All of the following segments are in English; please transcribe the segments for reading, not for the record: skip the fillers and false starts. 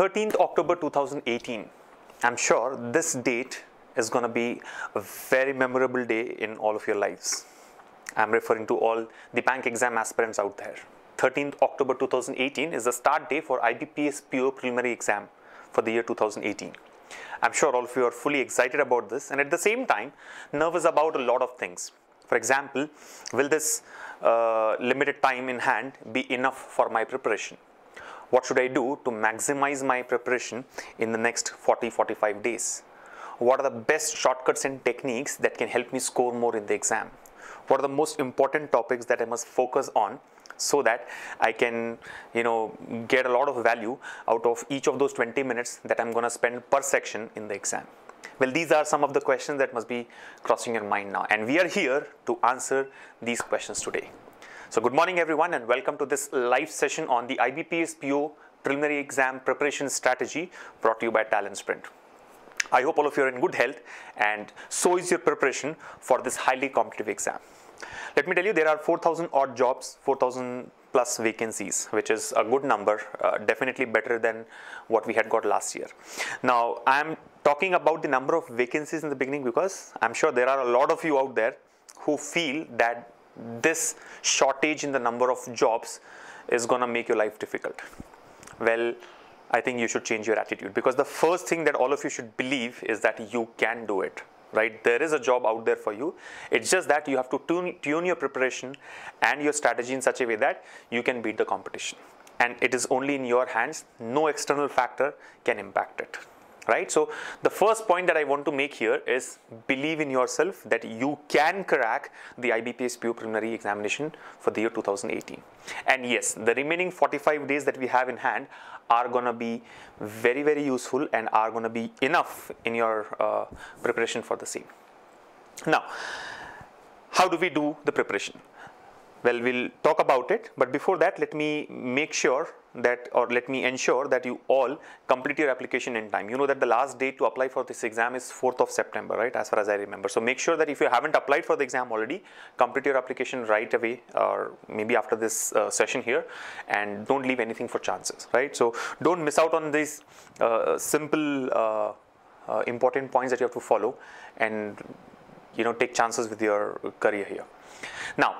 13th October 2018. I'm sure this date is going to be a very memorable day in all of your lives. I'm referring to all the bank exam aspirants out there. 13th October 2018 is the start day for IBPS PO preliminary exam for the year 2018. I'm sure all of you are fully excited about this and at the same time nervous about a lot of things. For example, will this limited time in hand be enough for my preparation? What should I do to maximize my preparation in the next 40-45 days? What are the best shortcuts and techniques that can help me score more in the exam? What are the most important topics that I must focus on so that I can, get a lot of value out of each of those 20 minutes that I'm going to spend per section in the exam? Well, these are some of the questions that must be crossing your mind now, and we are here to answer these questions today. So good morning everyone and welcome to this live session on the IBPS PO preliminary exam preparation strategy brought to you by TalentSprint. I hope all of you are in good health and so is your preparation for this highly competitive exam. Let me tell you, there are 4,000 odd jobs, 4,000 plus vacancies, which is a good number, definitely better than what we had got last year. Now, I'm talking about the number of vacancies in the beginning because I'm sure there are a lot of you out there who feel that this shortage in the number of jobs is going to make your life difficult. Well, I think you should change your attitude, because the first thing that all of you should believe is that you can do it, right? There is a job out there for you. It's just that you have to tune your preparation and your strategy in such a way that you can beat the competition. And it is only in your hands. No external factor can impact it. Right? So the first point that I want to make here is believe in yourself that you can crack the IBPS PO preliminary examination for the year 2018. And yes, the remaining 45 days that we have in hand are going to be very, very useful and are going to be enough in your preparation for the same. Now, how do we do the preparation? Well, we'll talk about it, but before that, let me ensure that you all complete your application in time. You know that the last date to apply for this exam is 4th of September, right? As far as I remember. So make sure that if you haven't applied for the exam already, complete your application right away or maybe after this session here, and don't leave anything for chances, right? So don't miss out on these simple important points that you have to follow and, take chances with your career here. Now,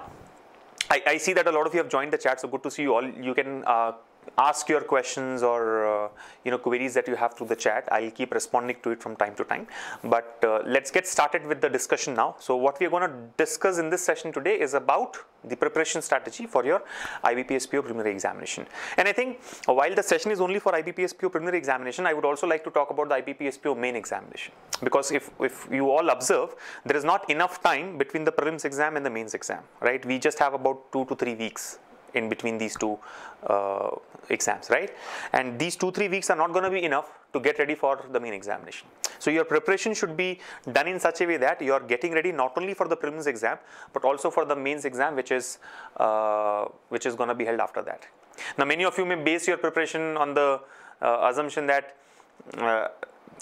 I see that a lot of you have joined the chat, so good to see you all. You can ask your questions or queries that you have through the chat. I'll keep responding to it from time to time. But let's get started with the discussion now. So what we are going to discuss in this session today is about the preparation strategy for your IBPS PO preliminary examination. And I think while the session is only for IBPS PO preliminary examination, I would also like to talk about the IBPS PO main examination. Because if you all observe, there is not enough time between the prelims exam and the mains exam, right? We just have about 2 to 3 weeks in between these two exams, right? And these 2-3 weeks are not going to be enough to get ready for the main examination. So your preparation should be done in such a way that you are getting ready not only for the prelims exam, but also for the mains exam, which is going to be held after that. Now, many of you may base your preparation on the assumption that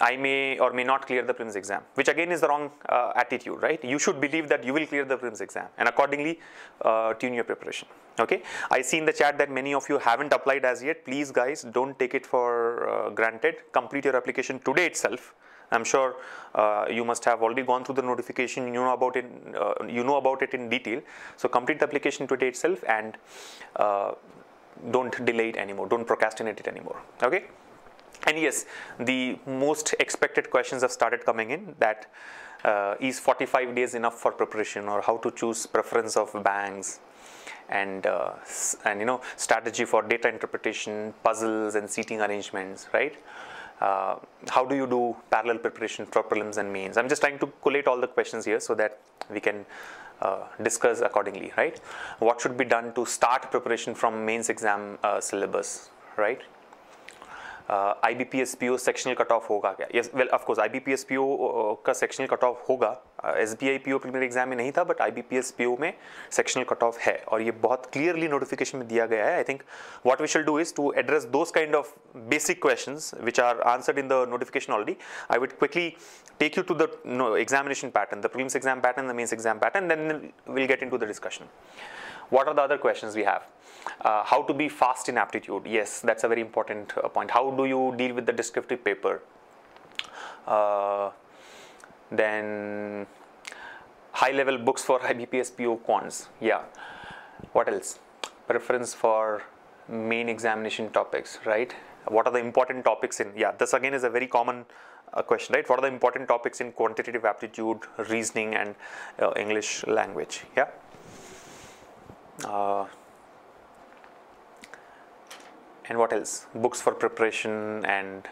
I may or may not clear the prelims exam, which again is the wrong attitude, right? You should believe that you will clear the prelims exam and accordingly tune your preparation. Okay, I see in the chat that many of you haven't applied as yet. Please guys, don't take it for granted. Complete your application today itself. I'm sure you must have already gone through the notification. You know about it in detail. So complete the application today itself and don't delay it anymore. Don't procrastinate it anymore. Okay. And yes, the most expected questions have started coming in, that is 45 days enough for preparation, or how to choose preference of banks and strategy for data interpretation, puzzles and seating arrangements, right? How do you do parallel preparation for prelims and mains? I'm just trying to collate all the questions here so that we can discuss accordingly, right? What should be done to start preparation from mains exam syllabus, right? IBPS PO sectional cutoff होगा क्या? Yes, well, of course, IBPS PO का sectional cutoff होगा. SBI PO preliminary exam में नहीं था, but IBPS PO में sectional cutoff है, और ये बहुत clearly notification में दिया गया है. I think what we shall do is to address those kind of basic questions which are answered in the notification already. I would quickly take you to the examination pattern, the prelims exam pattern, the mains exam pattern, then we'll get into the discussion. What are the other questions we have? How to be fast in aptitude. Yes, that's a very important point. How do you deal with the descriptive paper? Then high level books for IBPS PO quants. Yeah. What else? Preference for main examination topics, right? What are the important topics in, yeah, this again is a very common question, right? What are the important topics in quantitative aptitude, reasoning, and English language? Yeah. And what else? Books for preparation, and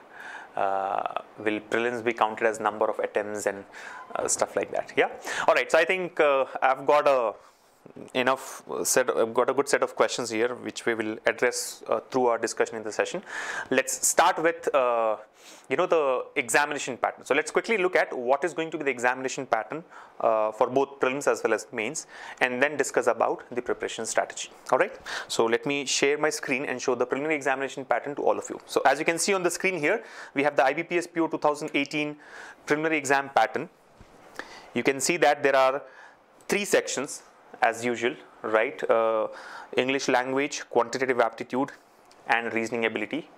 will prelims be counted as number of attempts and stuff like that? Yeah. All right. So I think I've got a I've got a good set of questions here, which we will address through our discussion in the session. Let's start with the examination pattern. So let's quickly look at what is going to be the examination pattern for both prelims as well as mains, and then discuss about the preparation strategy. All right. So let me share my screen and show the preliminary examination pattern to all of you. So as you can see on the screen here, we have the IBPS PO 2018 preliminary exam pattern. You can see that there are 3 sections as usual, right? English language, quantitative aptitude, and reasoning ability,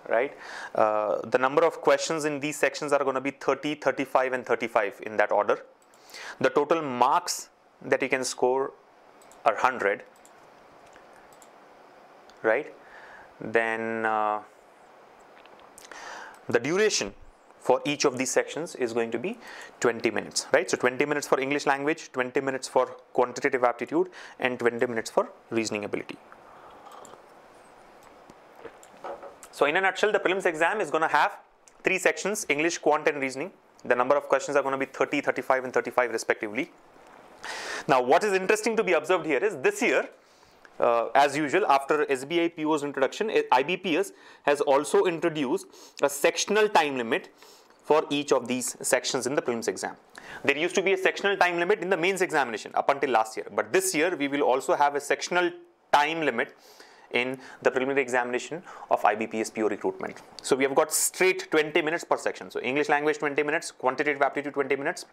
right? The number of questions in these sections are going to be 30, 35, and 35 in that order. The total marks that you can score are 100, right? Then the duration for each of these sections is going to be 20 minutes, right? So 20 minutes for English language, 20 minutes for quantitative aptitude, and 20 minutes for reasoning ability. So in a nutshell, the prelims exam is going to have 3 sections, English, quant, and reasoning. The number of questions are going to be 30, 35, and 35 respectively. Now, what is interesting to be observed here is this year, as usual, after SBI PO's introduction, IBPS has also introduced a sectional time limit for each of these sections in the prelims exam. There used to be a sectional time limit in the mains examination up until last year, but this year we will also have a sectional time limit in the preliminary examination of IBPS PO recruitment. So we have got straight 20 minutes per section. So English language 20 minutes, quantitative aptitude 20 minutes,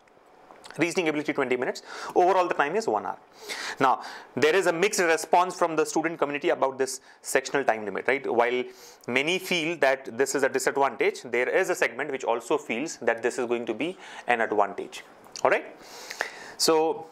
reasoning ability 20 minutes. Overall the time is 1 hour. Now there is a mixed response from the student community about this sectional time limit, right? While many feel that this is a disadvantage, there is a segment which also feels that this is going to be an advantage. All right. So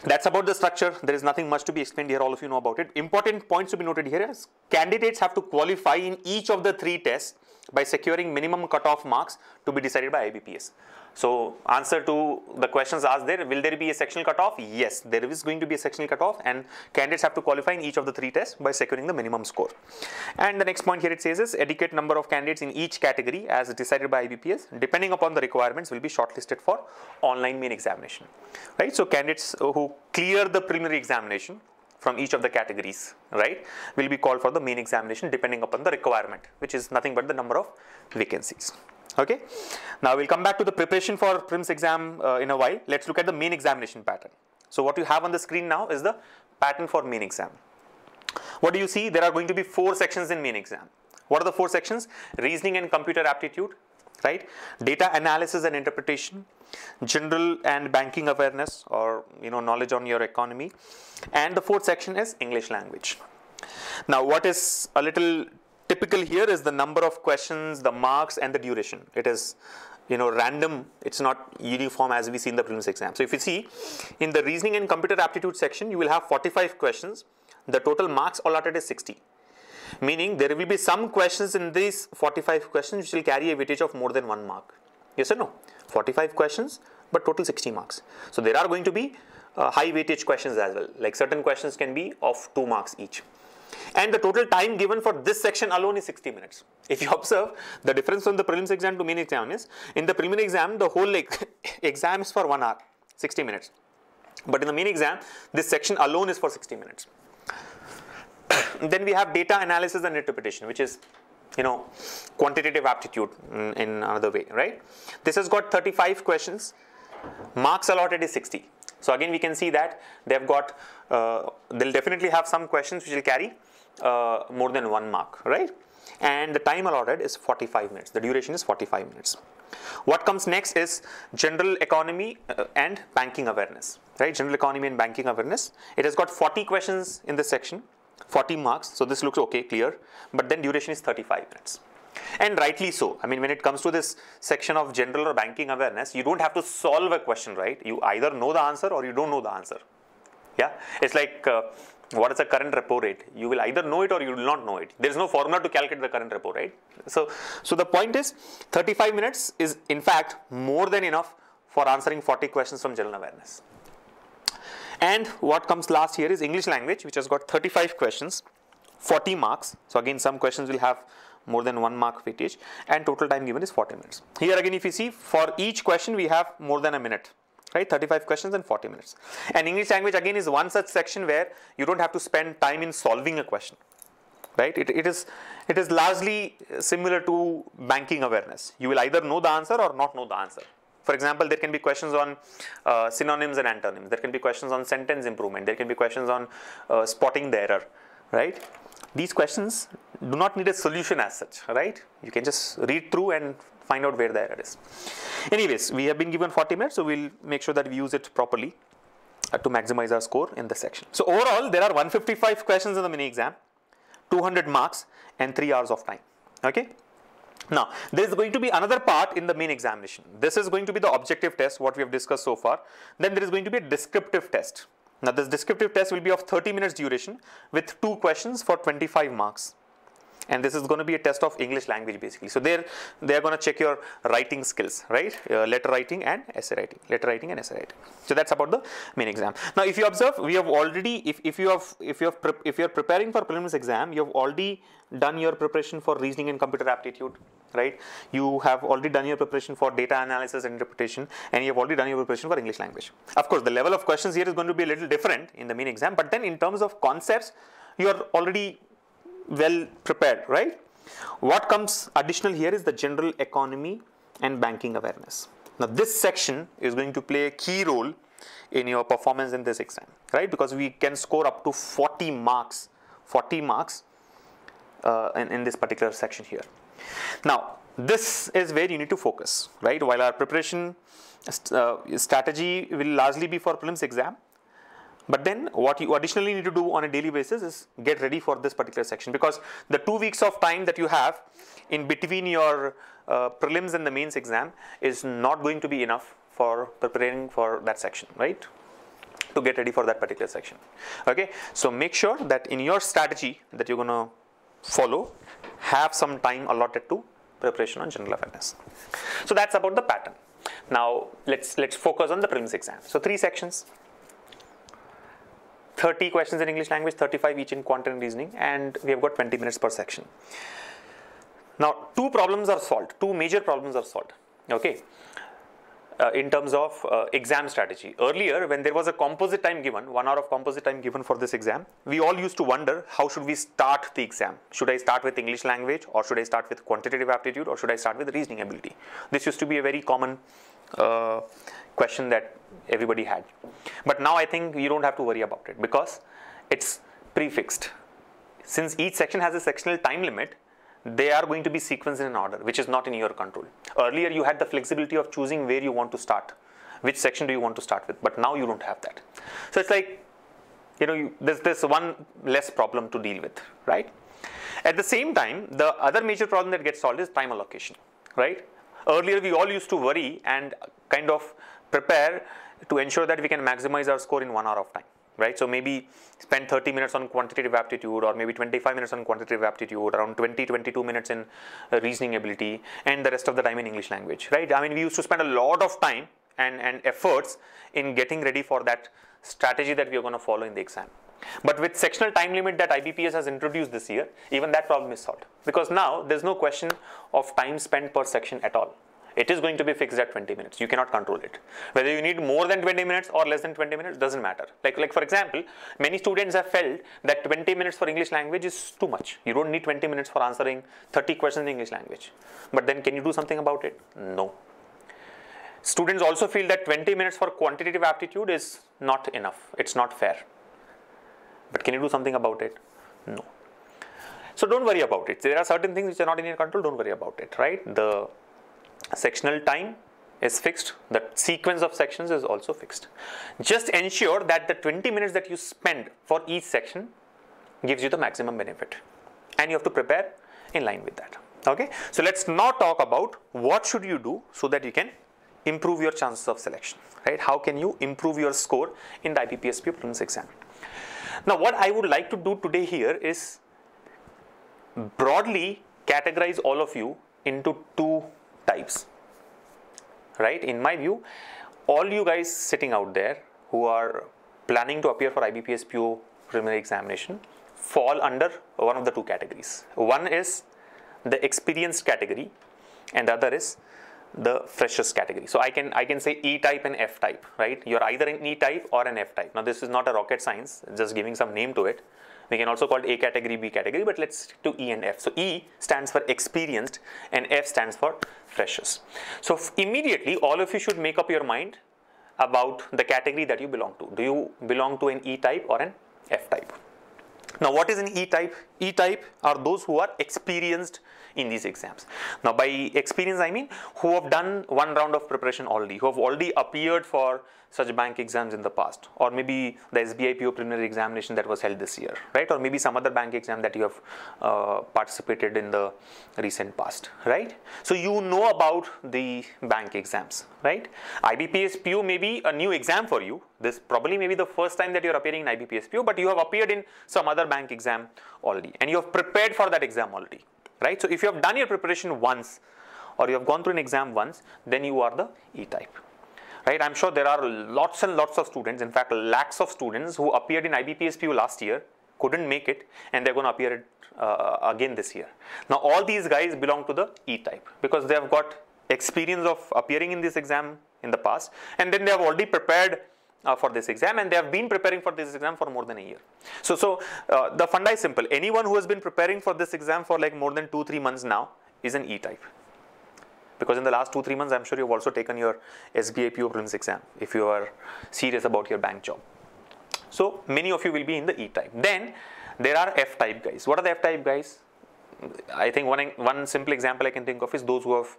that's about the structure. There is nothing much to be explained here. All of you know about it. Important points to be noted here is candidates have to qualify in each of the 3 tests by securing minimum cutoff marks to be decided by IBPS. So answer to the questions asked there, will there be a sectional cutoff? Yes, there is going to be a sectional cutoff, and candidates have to qualify in each of the 3 tests by securing the minimum score. And the next point here it says is adequate number of candidates in each category as decided by IBPS, depending upon the requirements, will be shortlisted for online main examination. Right? So candidates who clear the preliminary examination from each of the categories, right, will be called for the main examination depending upon the requirement, which is nothing but the number of vacancies. Okay. Now we'll come back to the preparation for prelims exam in a while. Let's look at the main examination pattern. So what you have on the screen now is the pattern for main exam. What do you see? There are going to be 4 sections in main exam. What are the 4 sections? Reasoning and computer aptitude, right? Data analysis and interpretation, general and banking awareness, or knowledge on your economy, and the 4th section is English language. Now what is a little typical here is the number of questions, the marks, and the duration. It is random. It's not uniform as we see in the prelims exam. So if you see in the reasoning and computer aptitude section, you will have 45 questions. The total marks allotted is 60. Meaning there will be some questions in these 45 questions which will carry a weightage of more than 1 mark. Yes or no? 45 questions, but total 60 marks. So there are going to be high weightage questions as well. Like certain questions can be of 2 marks each. And the total time given for this section alone is 60 minutes. If you observe, the difference from the prelims exam to main exam is, in the preliminary exam, the whole exam is for 1 hour, 60 minutes. But in the main exam, this section alone is for 60 minutes. Then we have data analysis and interpretation, which is, quantitative aptitude in another way, right? This has got 35 questions. Marks allotted is 60. So again, we can see that they've got, they'll definitely have some questions which will carry more than 1 mark, right? and the time allotted is 45 minutes. The duration is 45 minutes. What comes next is general economy and banking awareness, right? General economy and banking awareness. It has got 40 questions in this section, 40 marks. So this looks okay, clear, but then duration is 35 minutes. And rightly so. I mean, when it comes to this section of general or banking awareness, you don't have to solve a question, right? You either know the answer or you don't know the answer. Yeah, it's like what is the current repo rate? You will either know it or you will not know it. There is no formula to calculate the current repo, right? So the point is 35 minutes is in fact more than enough for answering 40 questions from general awareness. And what comes last here is English language, which has got 35 questions, 40 marks. So again, some questions will have more than 1 mark weightage, and total time given is 40 minutes. Here again, if you see, for each question we have more than a minute, right? 35 questions and 40 minutes. And English language again is one such section where you don't have to spend time in solving a question, right? It is largely similar to banking awareness. You will either know the answer or not know the answer. For example, there can be questions on synonyms and antonyms. There can be questions on sentence improvement. There can be questions on spotting the error, right? These questions do not need a solution as such, right? You can just read through and find out where the error is. Anyways, we have been given 40 minutes, so we'll make sure that we use it properly to maximize our score in this section. So overall, there are 155 questions in the mini exam, 200 marks and 3 hours of time, okay? Now, there is going to be another part in the main examination. This is going to be the objective test, what we have discussed so far. Then there is going to be a descriptive test. Now, this descriptive test will be of 30 minutes duration with 2 questions for 25 marks. And this is going to be a test of English language basically. So they are going to check your writing skills, right? Letter writing and essay writing, letter writing and essay writing. So that's about the main exam. Now, if you observe, we have already, if you are preparing for prelims exam, you have already done your preparation for reasoning and computer aptitude, right? You have already done your preparation for data analysis and interpretation, and you have already done your preparation for English language. Of course, the level of questions here is going to be a little different in the main exam, but then in terms of concepts, you are already well prepared, right? What comes additional here is the general economy and banking awareness. Now, this section is going to play a key role in your performance in this exam, right? Because we can score up to 40 marks in this particular section here. Now, this is where you need to focus, right? While our preparation strategy will largely be for prelims exam, but then what you additionally need to do on a daily basis is get ready for this particular section, because the 2 weeks of time that you have in between your prelims and the mains exam is not going to be enough for preparing for that section, right? To get ready for that particular section. Okay, so make sure that in your strategy that you're going to follow, have some time allotted to preparation on general awareness. So that's about the pattern. Now let's focus on the prelims exam. So 3 sections. 30 questions in English language, 35 each in quant and reasoning, and we have got 20 minutes per section. Now, 2 problems are solved, 2 major problems are solved, okay, in terms of exam strategy. Earlier, when there was a composite time given, 1 hour of composite time given for this exam, we all used to wonder, how should we start the exam? Should I start with English language, or should I start with quantitative aptitude, or should I start with reasoning ability? This used to be a very common question that everybody had. But now I think you don't have to worry about it, because it's prefixed. Since each section has a sectional time limit, they are going to be sequenced in an order, which is not in your control. Earlier, you had the flexibility of choosing where you want to start, which section do you want to start with, but now you don't have that. So it's like, you know, there's one less problem to deal with, right? At the same time, the other major problem that gets solved is time allocation, right? Earlier, we all used to worry and kind of prepare to ensure that we can maximize our score in 1 hour of time, right? So maybe spend 30 minutes on quantitative aptitude, or maybe 25 minutes on quantitative aptitude, around 22 minutes in reasoning ability, and the rest of the time in English language, right? I mean, we used to spend a lot of time and efforts in getting ready for that strategy that we are going to follow in the exam. But with sectional time limit that IBPS has introduced this year, even that problem is solved, because now there's no question of time spent per section at all. It is going to be fixed at 20 minutes. You cannot control it. Whether you need more than 20 minutes or less than 20 minutes doesn't matter. Like for example, many students have felt that 20 minutes for English language is too much. You don't need 20 minutes for answering 30 questions in English language. But then can you do something about it? No. Students also feel that 20 minutes for quantitative aptitude is not enough. It's not fair. But can you do something about it? No. So don't worry about it. There are certain things which are not in your control, don't worry about it, right? The sectional time is fixed, the sequence of sections is also fixed. Just ensure that the 20 minutes that you spend for each section gives you the maximum benefit, and you have to prepare in line with that. Okay, so let's now talk about what should you do so that you can improve your chances of selection, right? How can you improve your score in the IBPS prelims exam? Now, what I would like to do today here is broadly categorize all of you into two types, right? In my view, all you guys sitting out there who are planning to appear for IBPS PO preliminary examination fall under one of the two categories. One is the experienced category and the other is the freshers category. So I can say E type and F type, right? You're either an E type or an F type. Now this is not a rocket science, just giving some name to it. We can also call it A category, B category, but let's stick to E and F. So E stands for experienced and F stands for freshers. So immediately all of you should make up your mind about the category that you belong to. Do you belong to an E type or an F type? Now what is an E type? E type are those who are experienced in these exams. Now by experience I mean who have done one round of preparation already, who have already appeared for such bank exams in the past, or maybe the SBI PO preliminary examination that was held this year, right? Or maybe some other bank exam that you have participated in the recent past, right? So you know about the bank exams, right? IBPS PO may be a new exam for you. This probably may be the first time that you're appearing in IBPS PO, but you have appeared in some other bank exam already and you have prepared for that exam already, right? So if you have done your preparation once or you have gone through an exam once, then you are the E type. Right? I'm sure there are lots and lots of students, in fact lakhs of students who appeared in IBPS PO last year, couldn't make it, and they're going to appear again this year. Now all these guys belong to the E type because they have got experience of appearing in this exam in the past, and then they have already prepared for this exam, and they have been preparing for this exam for more than a year. So the funda is simple. Anyone who has been preparing for this exam for like more than 2-3 months now is an E type. Because in the last 2-3 months, I'm sure you've also taken your SBI PO prelims exam if you are serious about your bank job. So many of you will be in the E type. Then there are F type guys. What are the F type guys? I think one simple example I can think of is those who have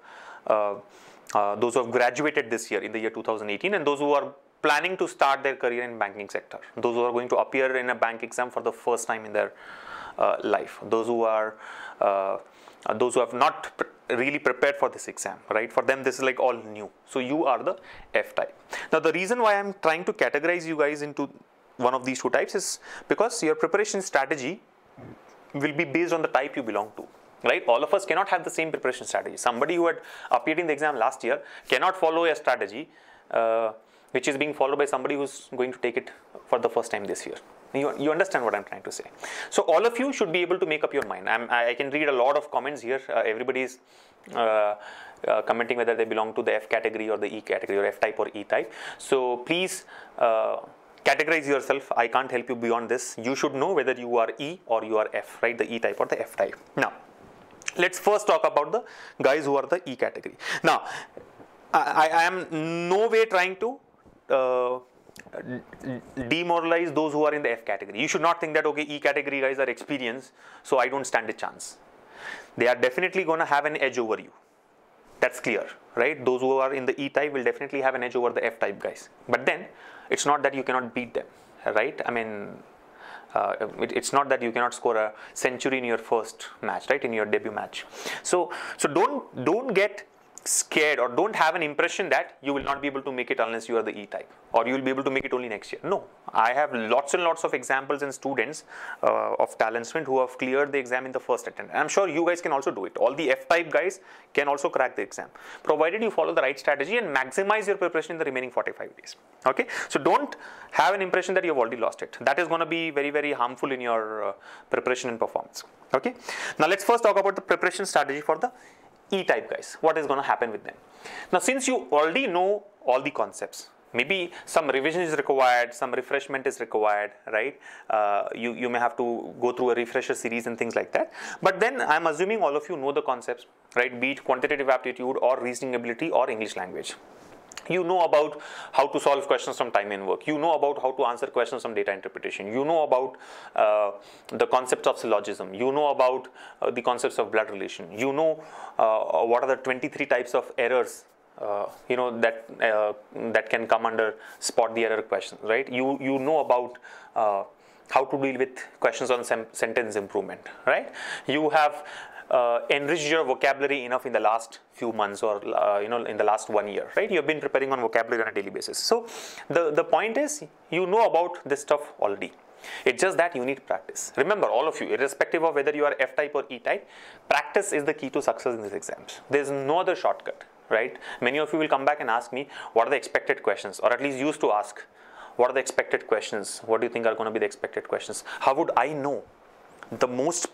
graduated this year in the year 2018, and those who are planning to start their career in banking sector. Those who are going to appear in a bank exam for the first time in their life. Those who have not really prepared for this exam, right? For them, this is like all new. So you are the F type. Now the reason why I'm trying to categorize you guys into one of these two types is because your preparation strategy will be based on the type you belong to, right? All of us cannot have the same preparation strategy. Somebody who had appeared in the exam last year cannot follow a strategy which is being followed by somebody who's going to take it for the first time this year. You understand what I'm trying to say. So all of you should be able to make up your mind. I can read a lot of comments here. Everybody is commenting whether they belong to the F category or the E category, or F type or E type. So please categorize yourself. I can't help you beyond this. You should know whether you are E or you are F, right? The E type or the F type. Now, let's first talk about the guys who are the E category. Now, I am no way trying to demoralize those who are in the F category. You should not think that, okay, E category guys are experienced, so I don't stand a chance. They are definitely going to have an edge over you. That's clear, right? Those who are in the E type will definitely have an edge over the F type guys. But then, it's not that you cannot beat them, right? I mean, it's not that you cannot score a century in your first match, right? In your debut match. So don't get scared or don't have an impression that you will not be able to make it unless you are the E type, or you will be able to make it only next year. No, I have lots and lots of examples and students of TalentSprint who have cleared the exam in the first attempt. I'm sure you guys can also do it. All the F type guys can also crack the exam, provided you follow the right strategy and maximize your preparation in the remaining 45 days. Okay, so don't have an impression that you have already lost it. That is going to be very, very harmful in your preparation and performance. Okay, now let's first talk about the preparation strategy for the E type guys. What is going to happen with them? Now, since you already know all the concepts, maybe some revision is required, some refreshment is required, right? You may have to go through a refresher series and things like that. But then I'm assuming all of you know the concepts, right? Be it quantitative aptitude or reasoning ability or English language. You know about how to solve questions from time and work. You know about how to answer questions from data interpretation. You know about the concepts of syllogism. You know about the concepts of blood relation. You know what are the 23 types of errors that can come under spot the error questions, right? You know about how to deal with questions on sentence improvement, right? You have enriched your vocabulary enough in the last few months or in the last 1 year, right? You have been preparing on vocabulary on a daily basis. So the point is, you know about this stuff already. It's just that you need practice. Remember, all of you, irrespective of whether you are F-type or E-type, practice is the key to success in these exams. There's no other shortcut, right? Many of you will come back and ask me, what are the expected questions? Or at least used to ask, what are the expected questions? What do you think are going to be the expected questions? How would I know? The most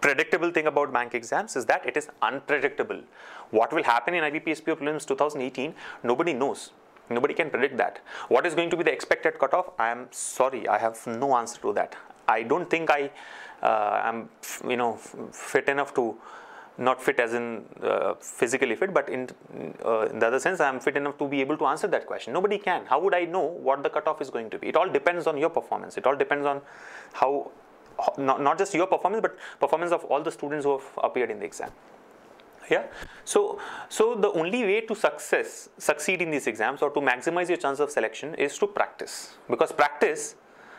predictable thing about bank exams is that it is unpredictable. What will happen in IBPS Prelims 2018, nobody knows. Nobody can predict that. What is going to be the expected cutoff? I am sorry, I have no answer to that. I don't think I am fit enough to, not fit as in physically fit, but in the other sense, I am fit enough to be able to answer that question. Nobody can. How would I know what the cutoff is going to be? It all depends on your performance. It all depends on how, not just your performance, but performance of all the students who have appeared in the exam. Yeah. So the only way to succeed in these exams or to maximize your chance of selection is to practice. Because practice,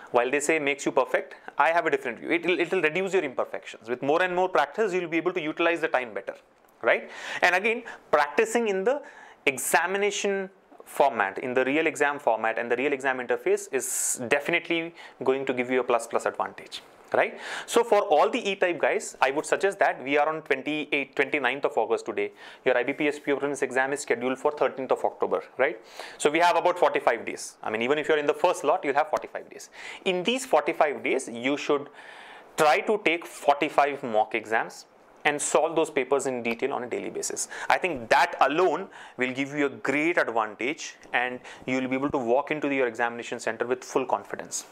while they say makes you perfect, I have a different view. It will reduce your imperfections. With more and more practice, you will be able to utilize the time better, right? And again, practicing in the examination format, in the real exam format and the real exam interface is definitely going to give you a plus advantage. Right? So for all the E-type guys, I would suggest that we are on 29th of August today. Your IBPS Prelims exam is scheduled for 13th of October, right? So we have about 45 days. I mean, even if you're in the first lot, you'll have 45 days. In these 45 days, you should try to take 45 mock exams and solve those papers in detail on a daily basis. I think that alone will give you a great advantage and you'll be able to walk into your examination center with full confidence.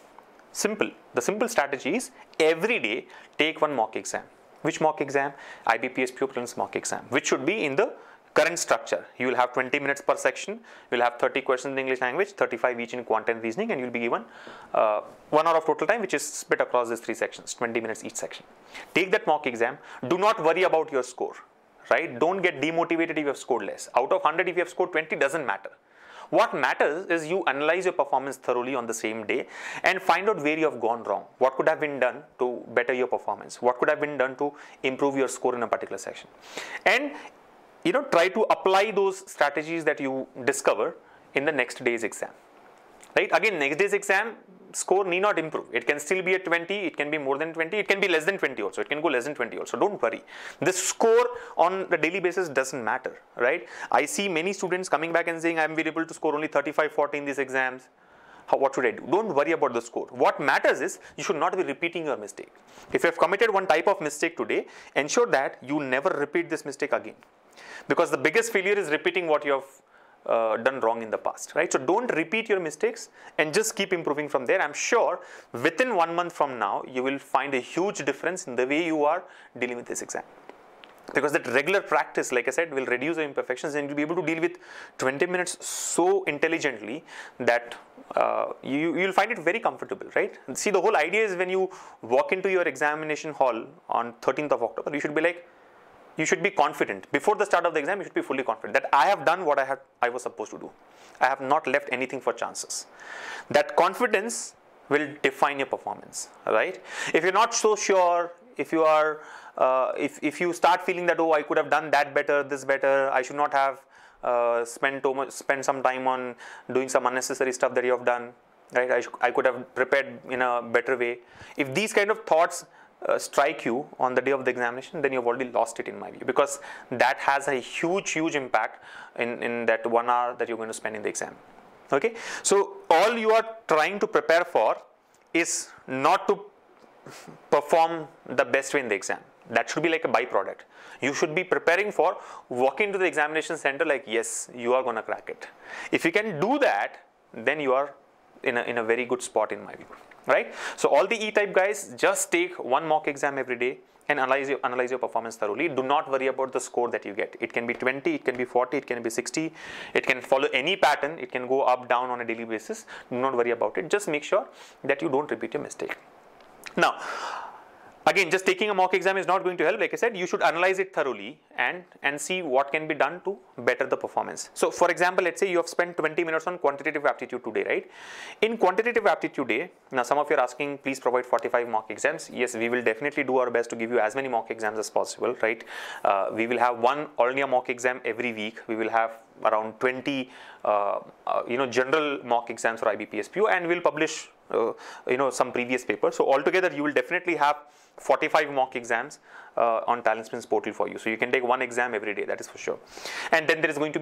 Simple. The simple strategy is every day take one mock exam. Which mock exam? IBPS Prelims mock exam, which should be in the current structure. You will have 20 minutes per section. You will have 30 questions in English language, 35 each in quant and reasoning, and you will be given 1 hour of total time, which is split across these 3 sections, 20 minutes each section. Take that mock exam. Do not worry about your score, right? Don't get demotivated if you have scored less. Out of 100, if you have scored 20, doesn't matter. What matters is you analyze your performance thoroughly on the same day and find out where you have gone wrong. What could have been done to better your performance? What could have been done to improve your score in a particular section? And try to apply those strategies that you discover in the next day's exam. Right? Again, next day's exam score need not improve. It can still be at 20, it can be more than 20, it can be less than 20 also, it can go less than 20 also. Don't worry. The score on the daily basis doesn't matter, right? I see many students coming back and saying, I'm able to score only 35, 40 in these exams. What should I do? Don't worry about the score. What matters is you should not be repeating your mistake. If you have committed one type of mistake today, ensure that you never repeat this mistake again. Because the biggest failure is repeating what you have done wrong in the past, right? So don't repeat your mistakes and just keep improving from there. I'm sure within 1 month from now, you will find a huge difference in the way you are dealing with this exam. Because that regular practice, like I said, will reduce the imperfections and you'll be able to deal with 20 minutes so intelligently that you'll find it very comfortable, right? See, the whole idea is when you walk into your examination hall on 13th of October, you should be confident. Before the start of the exam, you should be fully confident that I have done what I was supposed to do. I have not left anything for chances. That confidence will define your performance, right? If you're not so sure, if you are, if you start feeling that, oh, I could have done that better, this better, I should not have spent some time on doing some unnecessary stuff that you have done, right? I could have prepared in a better way. If these kind of thoughts strike you on the day of the examination, then you've already lost it in my view, because that has a huge impact in that 1 hour that you're going to spend in the exam. Okay, so all you are trying to prepare for is not to perform the best way in the exam. That should be like a byproduct. You should be preparing for walking into the examination center like, yes, you are going to crack it. If you can do that, then you are in a very good spot in my view. Right? So all the E-type guys, just take one mock exam every day and analyze your performance thoroughly. Do not worry about the score that you get. It can be 20, it can be 40, it can be 60, it can follow any pattern, it can go up, down on a daily basis. Do not worry about it. Just make sure that you don't repeat your mistake. Now, again, just taking a mock exam is not going to help. Like I said, you should analyze it thoroughly and see what can be done to better the performance. So for example, let's say you have spent 20 minutes on quantitative aptitude today, right? In quantitative aptitude day, now some of you are asking, please provide 45 mock exams. Yes, we will definitely do our best to give you as many mock exams as possible, right? We will have one all-India mock exam every week. We will have around 20 general mock exams for IBPS PO, and we'll publish some previous papers. So altogether you will definitely have 45 mock exams on TalentSprint's portal for you. So you can take one exam every day, that is for sure. And then there are going to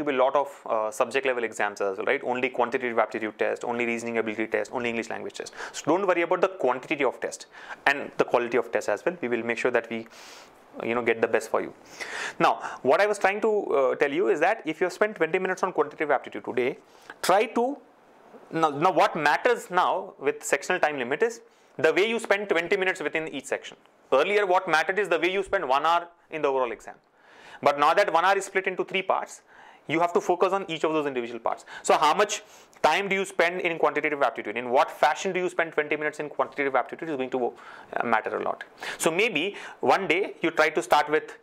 be a lot of subject level exams as well, right? Only quantitative aptitude test, only reasoning ability test, only English language test. So don't worry about the quantity of test and the quality of test as well. We will make sure that we get the best for you. Now, what I was trying to tell you is that if you have spent 20 minutes on quantitative aptitude today, try to now what matters now with sectional time limit is the way you spend 20 minutes within each section. Earlier, what mattered is the way you spend 1 hour in the overall exam. But now that 1 hour is split into 3 parts, you have to focus on each of those individual parts. So how much time do you spend in quantitative aptitude? In what fashion do you spend 20 minutes in quantitative aptitude is going to matter a lot. So maybe one day you try to start with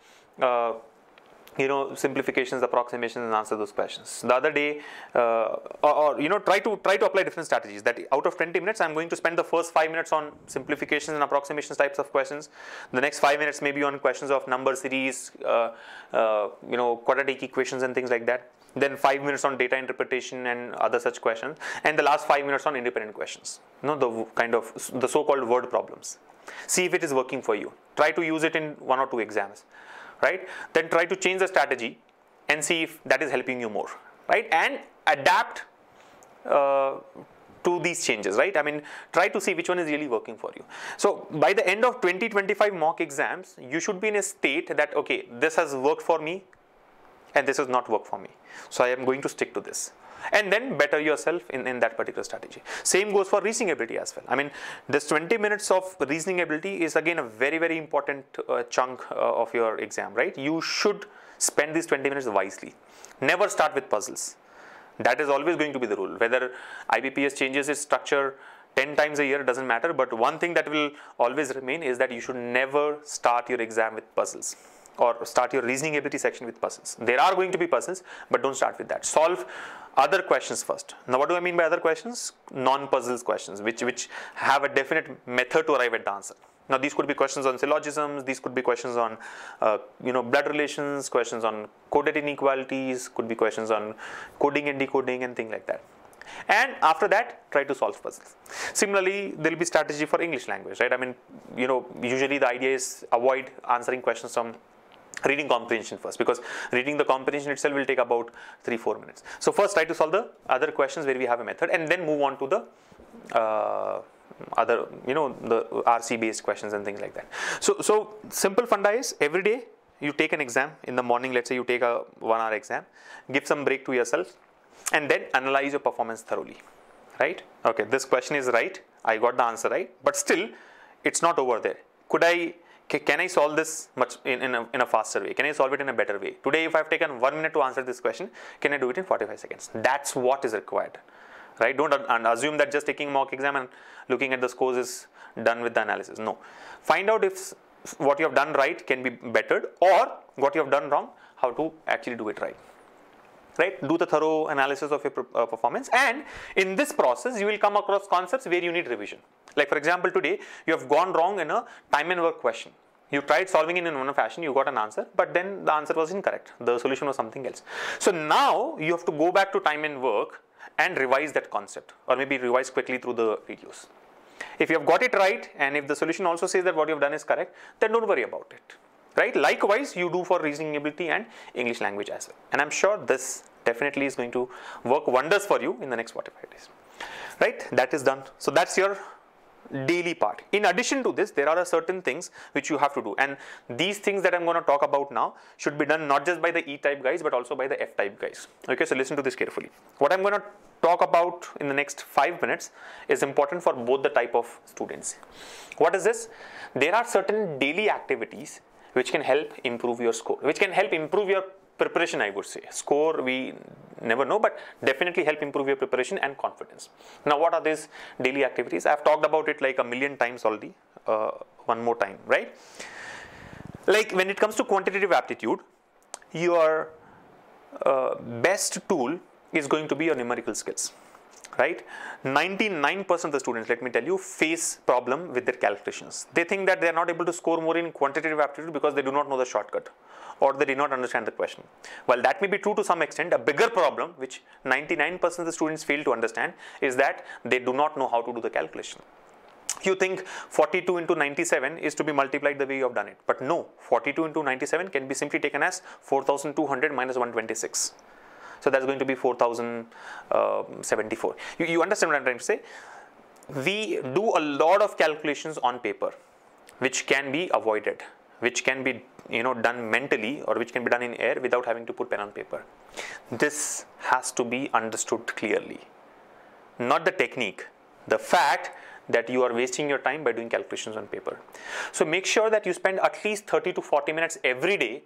simplifications, approximations, and answer those questions. The other day, try to apply different strategies. That out of 20 minutes, I'm going to spend the first 5 minutes on simplifications and approximations types of questions. The next 5 minutes maybe on questions of number series, quadratic equations and things like that. Then 5 minutes on data interpretation and other such questions, and the last 5 minutes on independent questions. The so-called word problems. See if it is working for you. Try to use it in 1 or 2 exams. Right? Then try to change the strategy and see if that is helping you more, right? And adapt to these changes, right? I mean, try to see which one is really working for you. So by the end of 20-25 mock exams, you should be in a state that, okay, this has worked for me and this has not worked for me. So I am going to stick to this. And then better yourself in that particular strategy. Same goes for reasoning ability as well. I mean, this 20 minutes of reasoning ability is again a very, very important chunk of your exam, right? You should spend these 20 minutes wisely. Never start with puzzles. That is always going to be the rule. Whether IBPS changes its structure 10 times a year, doesn't matter. But one thing that will always remain is that you should never start your exam with puzzles or start your reasoning ability section with puzzles. There are going to be puzzles, but don't start with that. Solve other questions first. Now, what do I mean by other questions? Non-puzzles questions, which have a definite method to arrive at the answer. Now, these could be questions on syllogisms, these could be questions on, blood relations, questions on coded inequalities, could be questions on coding and decoding and things like that. And after that, try to solve puzzles. Similarly, there will be strategy for English language, right? I mean, usually the idea is avoid answering questions from reading comprehension first, because reading the comprehension itself will take about 3-4 minutes. So first try to solve the other questions where we have a method, and then move on to the other, the RC based questions and things like that. So simple funda is every day you take an exam in the morning. Let's say you take a 1 hour exam, give some break to yourself, and then analyze your performance thoroughly, right? Okay, this question is right. I got the answer right, but still it's not over there. Can I solve this much in a faster way? Can I solve it in a better way? Today, if I've taken 1 minute to answer this question, can I do it in 45 seconds? That's what is required, right? Don't assume that just taking mock exam and looking at the scores is done with the analysis. No. Find out if what you have done right can be bettered, or what you have done wrong, how to actually do it right. Right? Do the thorough analysis of your performance, and in this process, you will come across concepts where you need revision. Like for example, today you have gone wrong in a time and work question. You tried solving it in one fashion, you got an answer, but then the answer was incorrect. The solution was something else. So now you have to go back to time and work and revise that concept, or maybe revise quickly through the videos. If you have got it right, and if the solution also says that what you have done is correct, then don't worry about it. Right? Likewise, you do for reasoning ability and English language as well. And I'm sure this definitely is going to work wonders for you in the next 45 days. Right? That is done. So that's your daily part. In addition to this, there are certain things which you have to do, and these things that I'm going to talk about now should be done not just by the E-type guys but also by the F-type guys. Okay, so listen to this carefully. What I'm going to talk about in the next 5 minutes is important for both the type of students. What is this? There are certain daily activities which can help improve your score, which can help improve your preparation, I would say. Score, we never know, but definitely help improve your preparation and confidence. Now, what are these daily activities? I've talked about it like a million times already. One more time, right? Like when it comes to quantitative aptitude, your best tool is going to be your numerical skills, right? 99% of the students, let me tell you, face problem with their calculations. They think that they are not able to score more in quantitative aptitude because they do not know the shortcut, or they did not understand the question. While that may be true to some extent, a bigger problem which 99% of the students fail to understand is that they do not know how to do the calculation. You think 42 into 97 is to be multiplied the way you have done it, but no, 42 into 97 can be simply taken as 4200 minus 126. So that's going to be 4074. You understand what I'm trying to say? We do a lot of calculations on paper which can be avoided, which can be done mentally, or which can be done in air without having to put pen on paper. This has to be understood clearly. Not the technique, the fact that you are wasting your time by doing calculations on paper. So make sure that you spend at least 30 to 40 minutes every day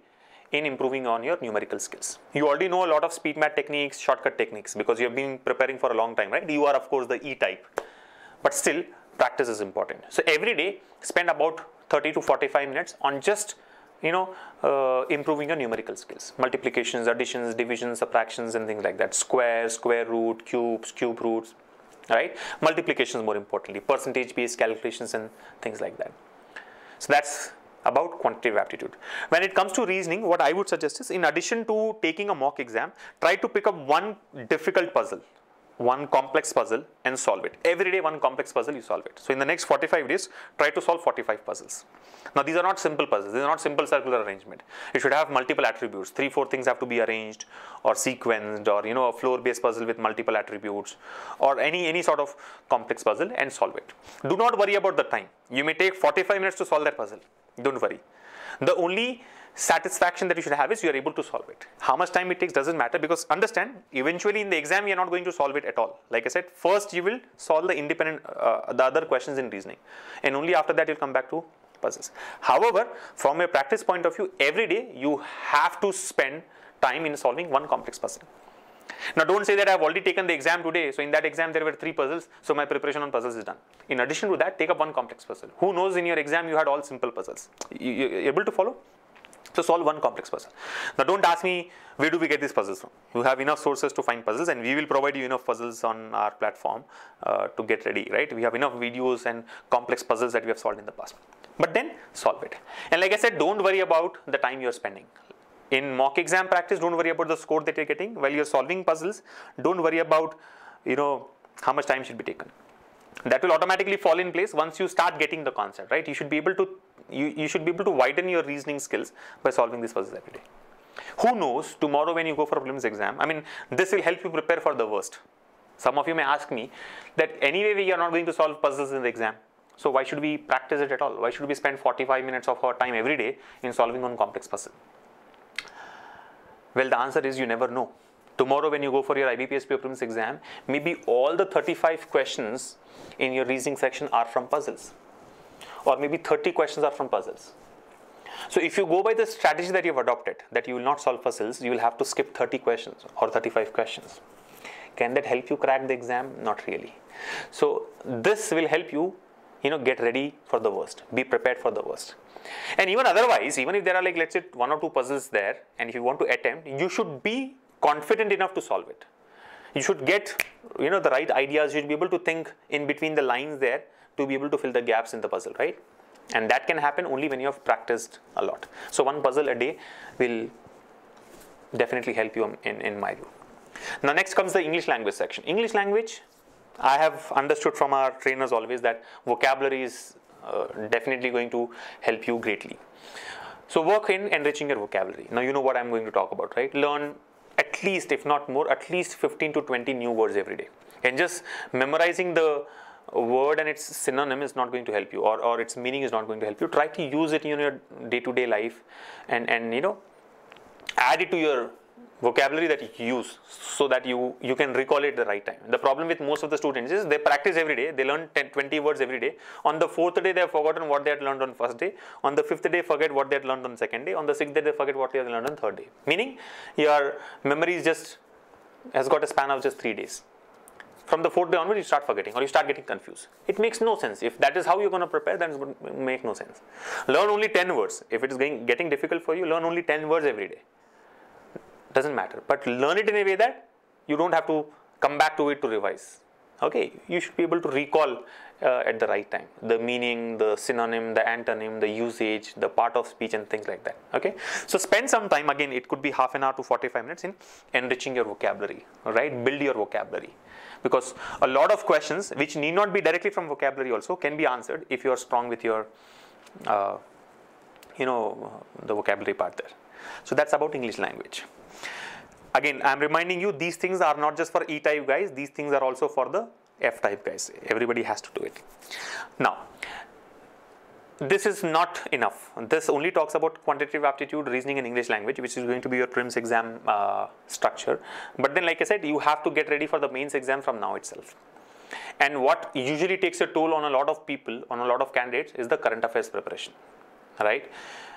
in improving on your numerical skills. You already know a lot of speed math techniques, shortcut techniques, because you have been preparing for a long time, right? You are of course the E-type, but still practice is important. So every day spend about 30 to 45 minutes on just improving your numerical skills. Multiplications, additions, divisions, subtractions and things like that. Square, square root, cubes, cube roots, right? Multiplications more importantly, percentage based calculations and things like that. So that's about quantitative aptitude. When it comes to reasoning, what I would suggest is, in addition to taking a mock exam, try to pick up one difficult puzzle, one complex puzzle and solve it. Every day one complex puzzle, you solve it. So in the next 45 days, try to solve 45 puzzles. Now these are not simple puzzles, these are not simple circular arrangement. You should have multiple attributes, 3-4 things have to be arranged or sequenced, or a floor based puzzle with multiple attributes, or any sort of complex puzzle, and solve it. Do not worry about the time. You may take 45 minutes to solve that puzzle. Don't worry. The only satisfaction that you should have is you are able to solve it. How much time it takes doesn't matter, because understand, eventually in the exam you are not going to solve it at all. Like I said, first you will solve the the other questions in reasoning, and only after that you'll come back to puzzles. However, from a practice point of view, every day you have to spend time in solving one complex puzzle. Now don't say that I've already taken the exam today, so in that exam there were 3 puzzles, so my preparation on puzzles is done. In addition to that, take up one complex puzzle. Who knows, in your exam you had all simple puzzles. You're able to follow? So solve one complex puzzle. Now don't ask me, where do we get these puzzles from? You have enough sources to find puzzles, and we will provide you enough puzzles on our platform to get ready, right? We have enough videos and complex puzzles that we have solved in the past. But then solve it. And like I said, don't worry about the time you're spending. In mock exam practice, don't worry about the score that you're getting. While you're solving puzzles, don't worry about how much time should be taken. That will automatically fall in place once you start getting the concept, right? You should be able to widen your reasoning skills by solving these puzzles every day. Who knows, tomorrow when you go for a prelims exam, this will help you prepare for the worst. Some of you may ask me that anyway we are not going to solve puzzles in the exam, so why should we practice it at all? Why should we spend 45 minutes of our time every day in solving one complex puzzle? Well, the answer is you never know. Tomorrow when you go for your IBPS prelims exam, maybe all the 35 questions in your reasoning section are from puzzles, or maybe 30 questions are from puzzles. So if you go by the strategy that you have adopted, that you will not solve puzzles, you will have to skip 30 questions or 35 questions. Can that help you crack the exam? Not really. So this will help you, get ready for the worst, be prepared for the worst. And even otherwise, even if there are like, let's say 1 or 2 puzzles there, and if you want to attempt, you should be confident enough to solve it. You should get, the right ideas. You should be able to think in between the lines there to be able to fill the gaps in the puzzle, right? And that can happen only when you have practiced a lot. So one puzzle a day will definitely help you in my view. Now next comes the English language section. English language, I have understood from our trainers always that vocabulary is definitely going to help you greatly. So work in enriching your vocabulary. Now you know what I'm going to talk about, right? Learn at least, if not more, at least 15 to 20 new words every day. And just memorizing the word and its synonym is not going to help you, or its meaning is not going to help you. Try to use it in your day-to-day life, and add it to your vocabulary that you use, so that you can recall it at the right time. The problem with most of the students is they practice every day, they learn 20 words every day. On the 4th day, they have forgotten what they had learned on first day. On the 5th day, forget what they had learned on second day. On the 6th day, they forget what they had learned on third day. Meaning, your memory has got a span of just 3 days. From the 4th day onward, you start forgetting, or you start getting confused. It makes no sense. If that is how you're going to prepare, then it would make no sense. Learn only 10 words. If it is getting difficult for you, learn only 10 words every day. Doesn't matter, but learn it in a way that you don't have to come back to it to revise. Okay, you should be able to recall at the right time the meaning, the synonym, the antonym, the usage, the part of speech, and things like that. Okay, so spend some time, again it could be half an hour to 45 minutes, in enriching your vocabulary. Right, build your vocabulary, because a lot of questions which need not be directly from vocabulary also can be answered if you are strong with your the vocabulary part there. So that's about English language. Again, I am reminding you, these things are not just for E-type guys, these things are also for the F-type guys. Everybody has to do it. Now, this is not enough. This only talks about quantitative aptitude, reasoning, and English language, which is going to be your prelims exam structure. But then, like I said, you have to get ready for the mains exam from now itself. And what usually takes a toll on a lot of people, on a lot of candidates, is the current affairs preparation. Right?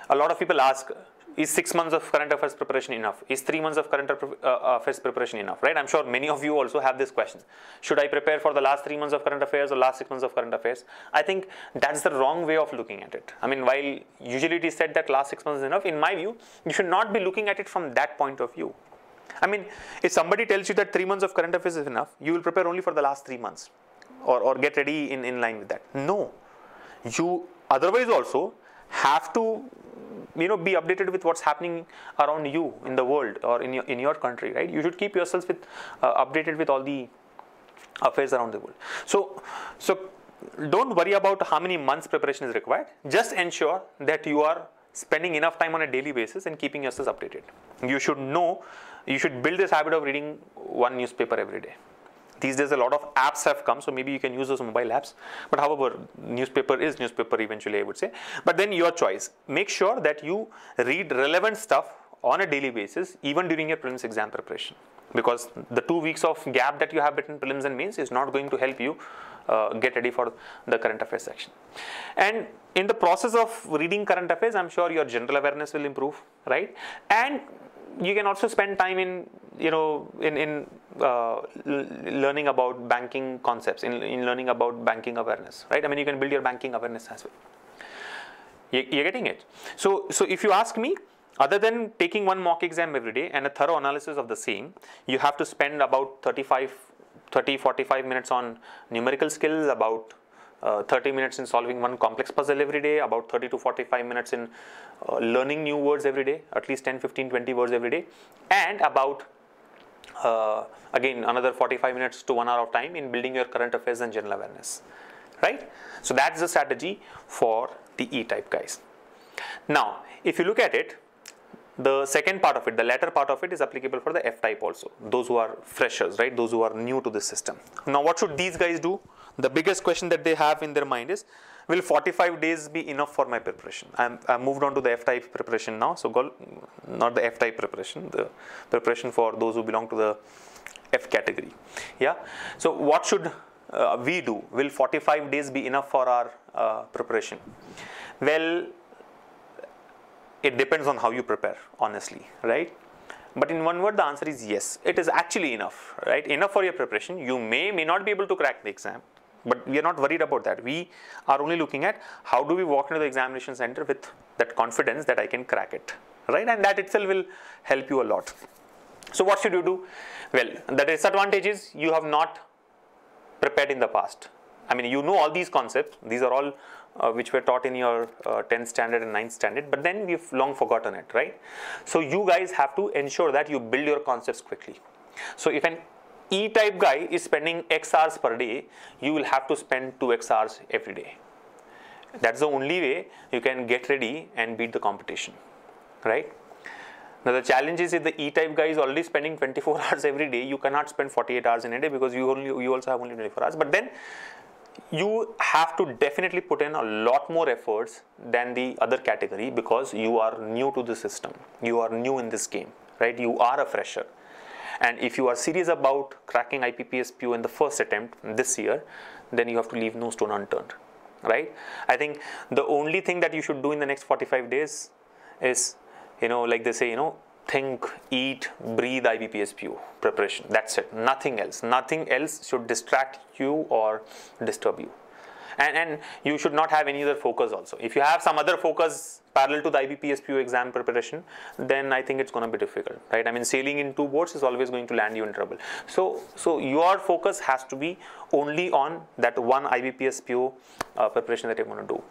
A lot of people ask, is 6 months of current affairs preparation enough? Is 3 months of current affairs preparation enough? Right? I'm sure many of you also have this question. Should I prepare for the last 3 months of current affairs or last 6 months of current affairs? I think that's the wrong way of looking at it. I mean, while usually it is said that last 6 months is enough, in my view, you should not be looking at it from that point of view. I mean, if somebody tells you that 3 months of current affairs is enough, you will prepare only for the last 3 months, or get ready in line with that. No. You otherwise also have to be updated with what's happening around you in the world, or in your country, right? You should keep yourself updated with all the affairs around the world. So don't worry about how many months preparation is required. Just ensure that you are spending enough time on a daily basis and keeping yourself updated. You should build this habit of reading one newspaper every day. These days a lot of apps have come, so maybe you can use those mobile apps. But however, newspaper is newspaper eventually, I would say. But then your choice. Make sure that you read relevant stuff on a daily basis, even during your prelims exam preparation. Because the 2 weeks of gap that you have between prelims and mains is not going to help you get ready for the current affairs section. And in the process of reading current affairs, I'm sure your general awareness will improve, right? And you can also spend time in learning about banking concepts, in learning about banking awareness, right? I mean, you can build your banking awareness as well. You're getting it. So if you ask me, other than taking one mock exam every day and a thorough analysis of the same, you have to spend about 30-45 minutes on numerical skills, about 30 minutes in solving one complex puzzle every day, about 30 to 45 minutes in learning new words every day, at least 10, 15, 20 words every day, and about again another 45 minutes to 1 hour of time in building your current affairs and general awareness, right? So that's the strategy for the E-type guys. Now, if you look at it, the second part of it, the latter part of it, is applicable for the F-type also, those who are freshers, right? Those who are new to this system. Now, what should these guys do? The biggest question that they have in their mind is, will 45 days be enough for my preparation? I'm moved on to the F-type preparation now. So, not the F-type preparation, the preparation for those who belong to the F category. Yeah. So, what should we do? Will 45 days be enough for our preparation? Well, it depends on how you prepare, honestly, right? But in one word, the answer is yes. It is actually enough, right? Enough for your preparation. You may not be able to crack the exam, but we are not worried about that. We are only looking at how do we walk into the examination center with that confidence that I can crack it, right? And that itself will help you a lot. So what should you do? Well, the disadvantage is you have not prepared in the past. I mean, you know all these concepts. These are all which were taught in your 10th standard and 9th standard, but then we've long forgotten it, right? So you guys have to ensure that you build your concepts quickly. So if an E-type guy is spending X hours per day, you will have to spend 2X hours every day. That's the only way you can get ready and beat the competition, right? Now the challenge is, if the E-type guy is already spending 24 hours every day, you cannot spend 48 hours in a day, because you also have only 24 hours. But then you have to definitely put in a lot more efforts than the other category because you are new to the system. You are new in this game, right? You are a fresher. And if you are serious about cracking IBPS PO in the first attempt this year, then you have to leave no stone unturned, right? I think the only thing that you should do in the next 45 days is, like they say, think, eat, breathe IBPS PO preparation. That's it. Nothing else. Nothing else should distract you or disturb you. And you should not have any other focus also. If you have some other focus parallel to the IBPS PO exam preparation, then I think it's going to be difficult, right? I mean, sailing in two boats is always going to land you in trouble. So your focus has to be only on that one IBPS PO preparation that you're going to do.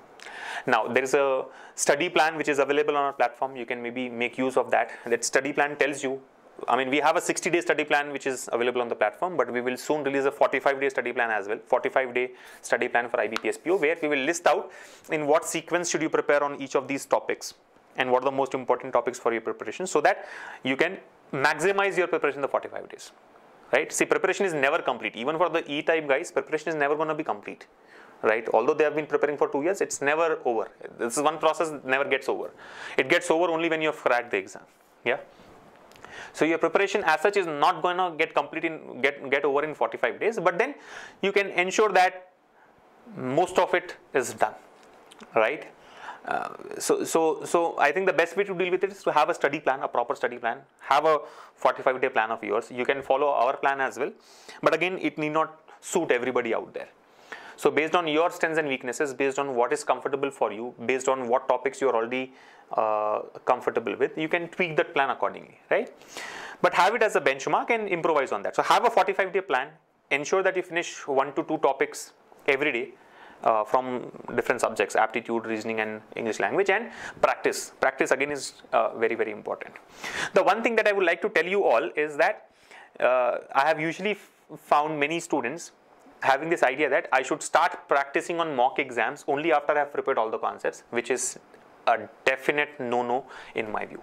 Now, there is a study plan which is available on our platform. You can maybe make use of that. That study plan tells you, I mean, we have a 60-day study plan which is available on the platform, but we will soon release a 45-day study plan as well. 45-day study plan for IBPS PO, where we will list out in what sequence should you prepare on each of these topics and what are the most important topics for your preparation, so that you can maximize your preparation in the 45 days, right? See, preparation is never complete. Even for the E-type guys, preparation is never going to be complete, right? Although they have been preparing for 2 years, it's never over. This is one process that never gets over. It gets over only when you have cracked the exam, yeah? So your preparation as such is not going to get over in 45 days, but then you can ensure that most of it is done, right? So I think the best way to deal with it is to have a study plan, a proper study plan, have a 45-day plan of yours. You can follow our plan as well, but again, it need not suit everybody out there. So based on your strengths and weaknesses, based on what is comfortable for you, based on what topics you are already comfortable with, you can tweak that plan accordingly, right? But have it as a benchmark and improvise on that. So have a 45-day plan. Ensure that you finish 1 to 2 topics every day from different subjects, aptitude, reasoning, and English language, and practice. Practice again is very, very important. The one thing that I would like to tell you all is that I have usually found many students having this idea that I should start practicing on mock exams only after I have prepared all the concepts, which is a definite no-no in my view.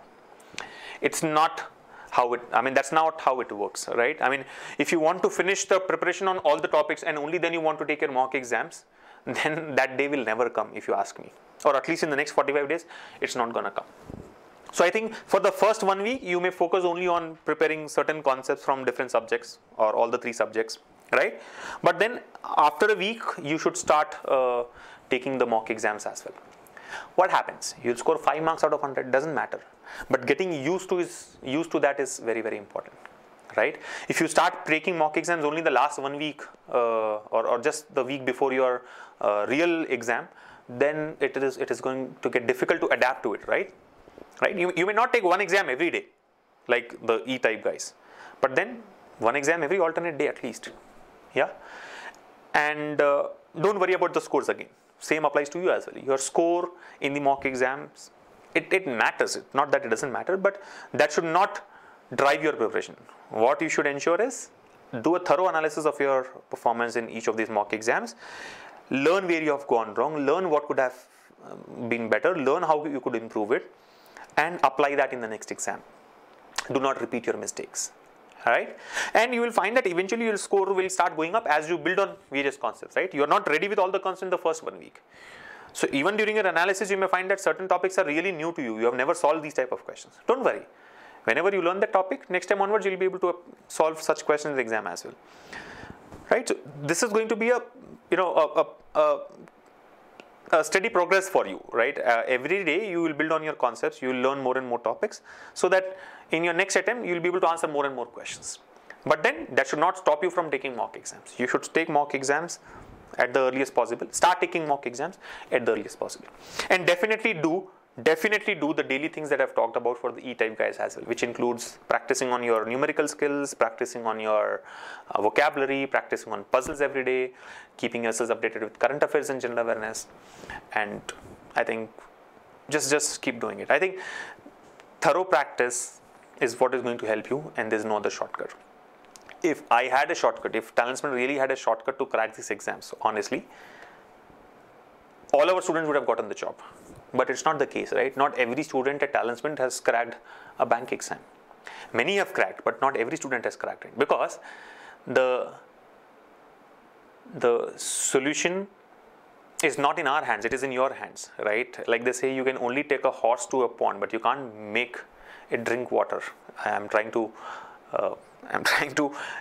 It's not how it, I mean, that's not how it works, right? I mean, if you want to finish the preparation on all the topics and only then you want to take your mock exams, then that day will never come, if you ask me. Or at least in the next 45 days, it's not gonna come. So I think for the first 1 week, you may focus only on preparing certain concepts from different subjects or all the 3 subjects, right? But then after a week, you should start taking the mock exams as well. What happens? You'll score 5 marks out of 100, doesn't matter. But getting used to that is very, very important, right? If you start taking mock exams only the last 1 week or just the week before your real exam, then it is going to get difficult to adapt to it, right? Right? You may not take one exam every day, like the E-type guys, but then one exam every alternate day at least, yeah? And don't worry about the scores again. Same applies to you as well. Your score in the mock exams, it matters. Not that it doesn't matter, but that should not drive your preparation. What you should ensure is do a thorough analysis of your performance in each of these mock exams. Learn where you have gone wrong. Learn what could have been better. Learn how you could improve it, and apply that in the next exam. Do not repeat your mistakes. Right? And you will find that eventually your score will start going up as you build on various concepts, right? You are not ready with all the concepts in the first 1 week. So even during your analysis, you may find that certain topics are really new to you. You have never solved these type of questions. Don't worry. Whenever you learn that topic, next time onwards, you'll be able to solve such questions in the exam as well. Right? So this is going to be a steady progress for you, right? Every day you will build on your concepts, you will learn more and more topics, so that in your next attempt, you will be able to answer more and more questions. But then that should not stop you from taking mock exams. You should take mock exams at the earliest possible. Start taking mock exams at the earliest possible. And definitely do the daily things that I've talked about for the E-type guys as well, which includes practicing on your numerical skills, practicing on your vocabulary, practicing on puzzles every day, keeping yourselves updated with current affairs and general awareness. And I think just keep doing it. I think thorough practice is what is going to help you, and there's no other shortcut. If I had a shortcut, if TalentSprint really had a shortcut to crack these exams, honestly, all our students would have gotten the job. But it's not the case, right? Not every student at TalentSprint has cracked a bank exam. Many have cracked, but not every student has cracked it, because the the solution is not in our hands, it is in your hands, right? Like they say, you can only take a horse to a pond, but you can't make it drink water. I'm trying to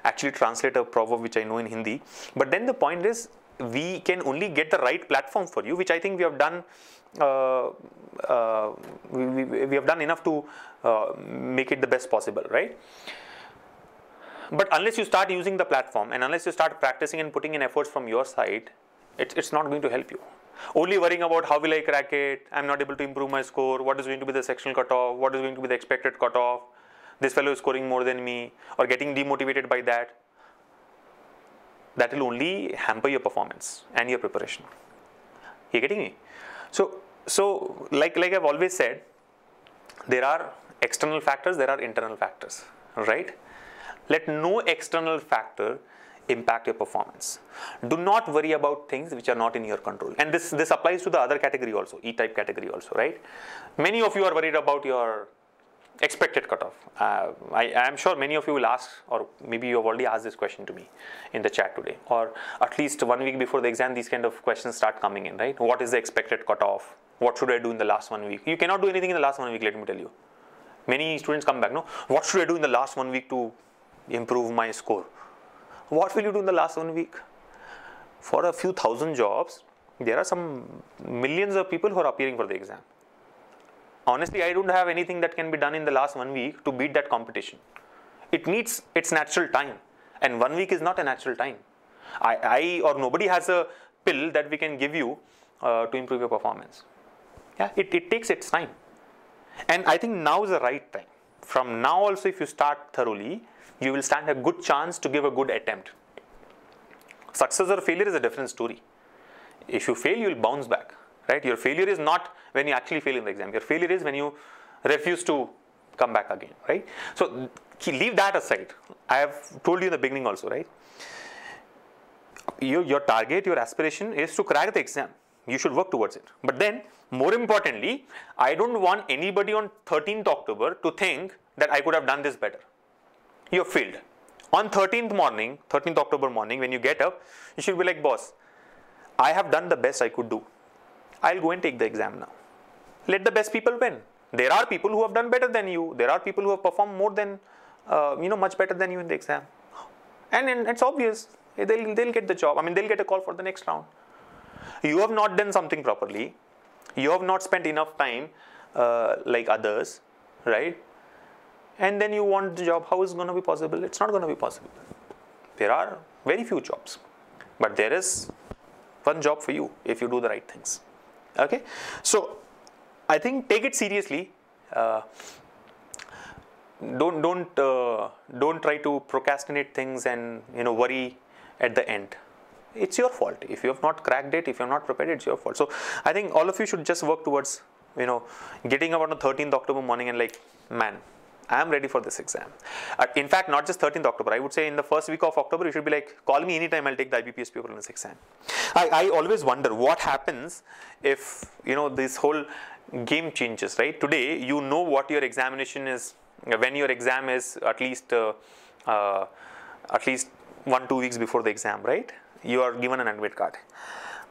actually translate a proverb which I know in Hindi. But then the point is, we can only get the right platform for you, which I think we have done. We have done enough to make it the best possible, right? But unless you start using the platform and unless you start practicing and putting in efforts from your side, it's not going to help you. Only worrying about how will I crack it, I'm not able to improve my score, what is going to be the sectional cutoff, what is going to be the expected cutoff, this fellow is scoring more than me, or getting demotivated by that, that will only hamper your performance and your preparation. You getting me? So like I've always said, there are external factors, there are internal factors, right? Let no external factor impact your performance. Do not worry about things which are not in your control. And this applies to the other category also, E-type category also, right? Many of you are worried about your expected cutoff. I am sure many of you will ask, or maybe you have already asked this question to me in the chat today, or at least 1 week before the exam, these kind of questions start coming in, right? What is the expected cutoff? What should I do in the last 1 week? You cannot do anything in the last 1 week, let me tell you. Many students come back, no? What should I do in the last 1 week to improve my score? What will you do in the last 1 week? For a few thousand jobs, there are some millions of people who are appearing for the exam. Honestly, I don't have anything that can be done in the last 1 week to beat that competition. It needs its natural time, and 1 week is not a natural time. I or nobody has a pill that we can give you to improve your performance. Yeah, it takes its time. And I think now is the right time. From now also, if you start thoroughly, you will stand a good chance to give a good attempt. Success or failure is a different story. If you fail, you will bounce back, right? Your failure is not when you actually fail in the exam. Your failure is when you refuse to come back again, right? So leave that aside. I have told you in the beginning also, right? Your target, your aspiration is to crack the exam. You should work towards it. But then, more importantly, I don't want anybody on 13th October to think that I could have done this better. You have failed. On 13th October morning, when you get up, you should be like, boss, I have done the best I could do. I'll go and take the exam now. Let the best people win. There are people who have done better than you. There are people who have performed more than, much better than you in the exam. And it's obvious. They'll get the job. I mean, they'll get a call for the next round. You have not done something properly. You have not spent enough time like others, right? And then you want the job. How is it going to be possible? It's not going to be possible. There are very few jobs, but there is one job for you if you do the right things. Okay, so I think take it seriously. Don't try to procrastinate things and worry at the end. It's your fault. If you have not cracked it, if you have not prepared it, it's your fault. So I think all of you should just work towards getting up on the 13th October morning and like, man, I am ready for this exam. In fact, not just 13th October. I would say in the first week of October, you should be like, call me anytime, I'll take the IBPS paper in this exam. I always wonder what happens if, this whole game changes, right? Today, you know what your examination is, when your exam is at least 1-2 weeks before the exam, right? You are given an admit card.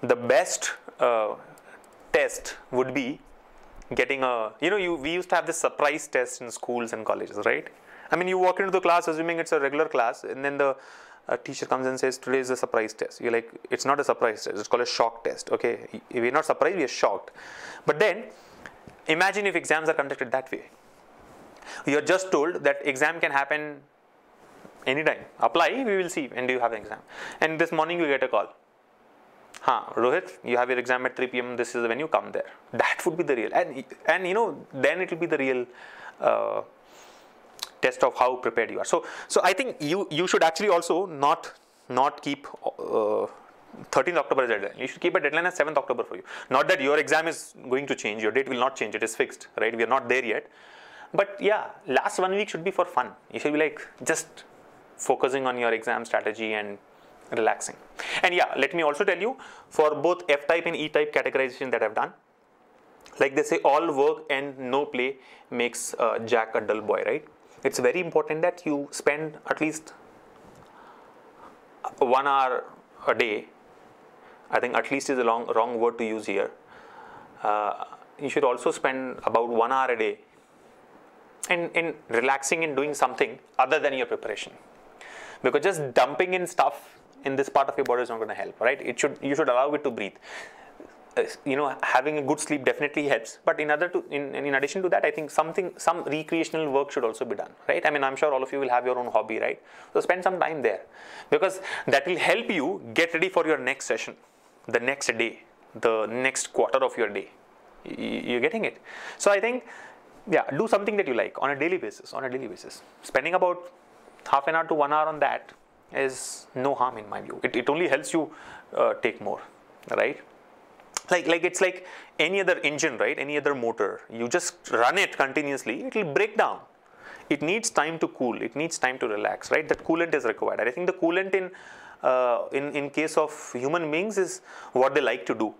The best test would be getting we used to have this surprise test in schools and colleges, right? I mean, you walk into the class assuming it's a regular class, and then the teacher comes and says, today is a surprise test. You're like, it's not a surprise test, it's called a shock test, okay? We're not surprised, we are shocked. But then, imagine if exams are conducted that way. You're just told that exam can happen anytime. Apply, we will see when do you have an exam. And this morning you get a call. Rohit, you have your exam at 3 p.m. This is when you come there. That would be the real. And then it will be the real test of how prepared you are. So I think you should actually also not keep 13th October as a deadline. You should keep a deadline as 7th October for you. Not that your exam is going to change. Your date will not change. It is fixed, right? We are not there yet. But yeah, last 1 week should be for fun. You should be like just focusing on your exam strategy and relaxing. And yeah, let me also tell you, for both F-type and E-type categorization that I've done, like they say, all work and no play makes Jack a dull boy, right? It's very important that you spend at least 1 hour a day, I think at least is a wrong word to use here. You should also spend about 1 hour a day in relaxing and doing something other than your preparation. Because just dumping in stuff in this part of your body is not going to help, right? You should allow it to breathe. Having a good sleep definitely helps, but in addition to that, I think some recreational work should also be done, right? I mean, I'm sure all of you will have your own hobby, right? So spend some time there, because that will help you get ready for your next session, the next day, the next quarter of your day. You're getting it? So I think, yeah, do something that you like on a daily basis. Spending about half an hour to 1 hour on that is no harm in my view. It only helps you take more, right? Like it's like any other engine, right? Any other motor. You just run it continuously, it will break down. It needs time to cool. It needs time to relax, right? That coolant is required. I think the coolant in case of human beings is what they like to do.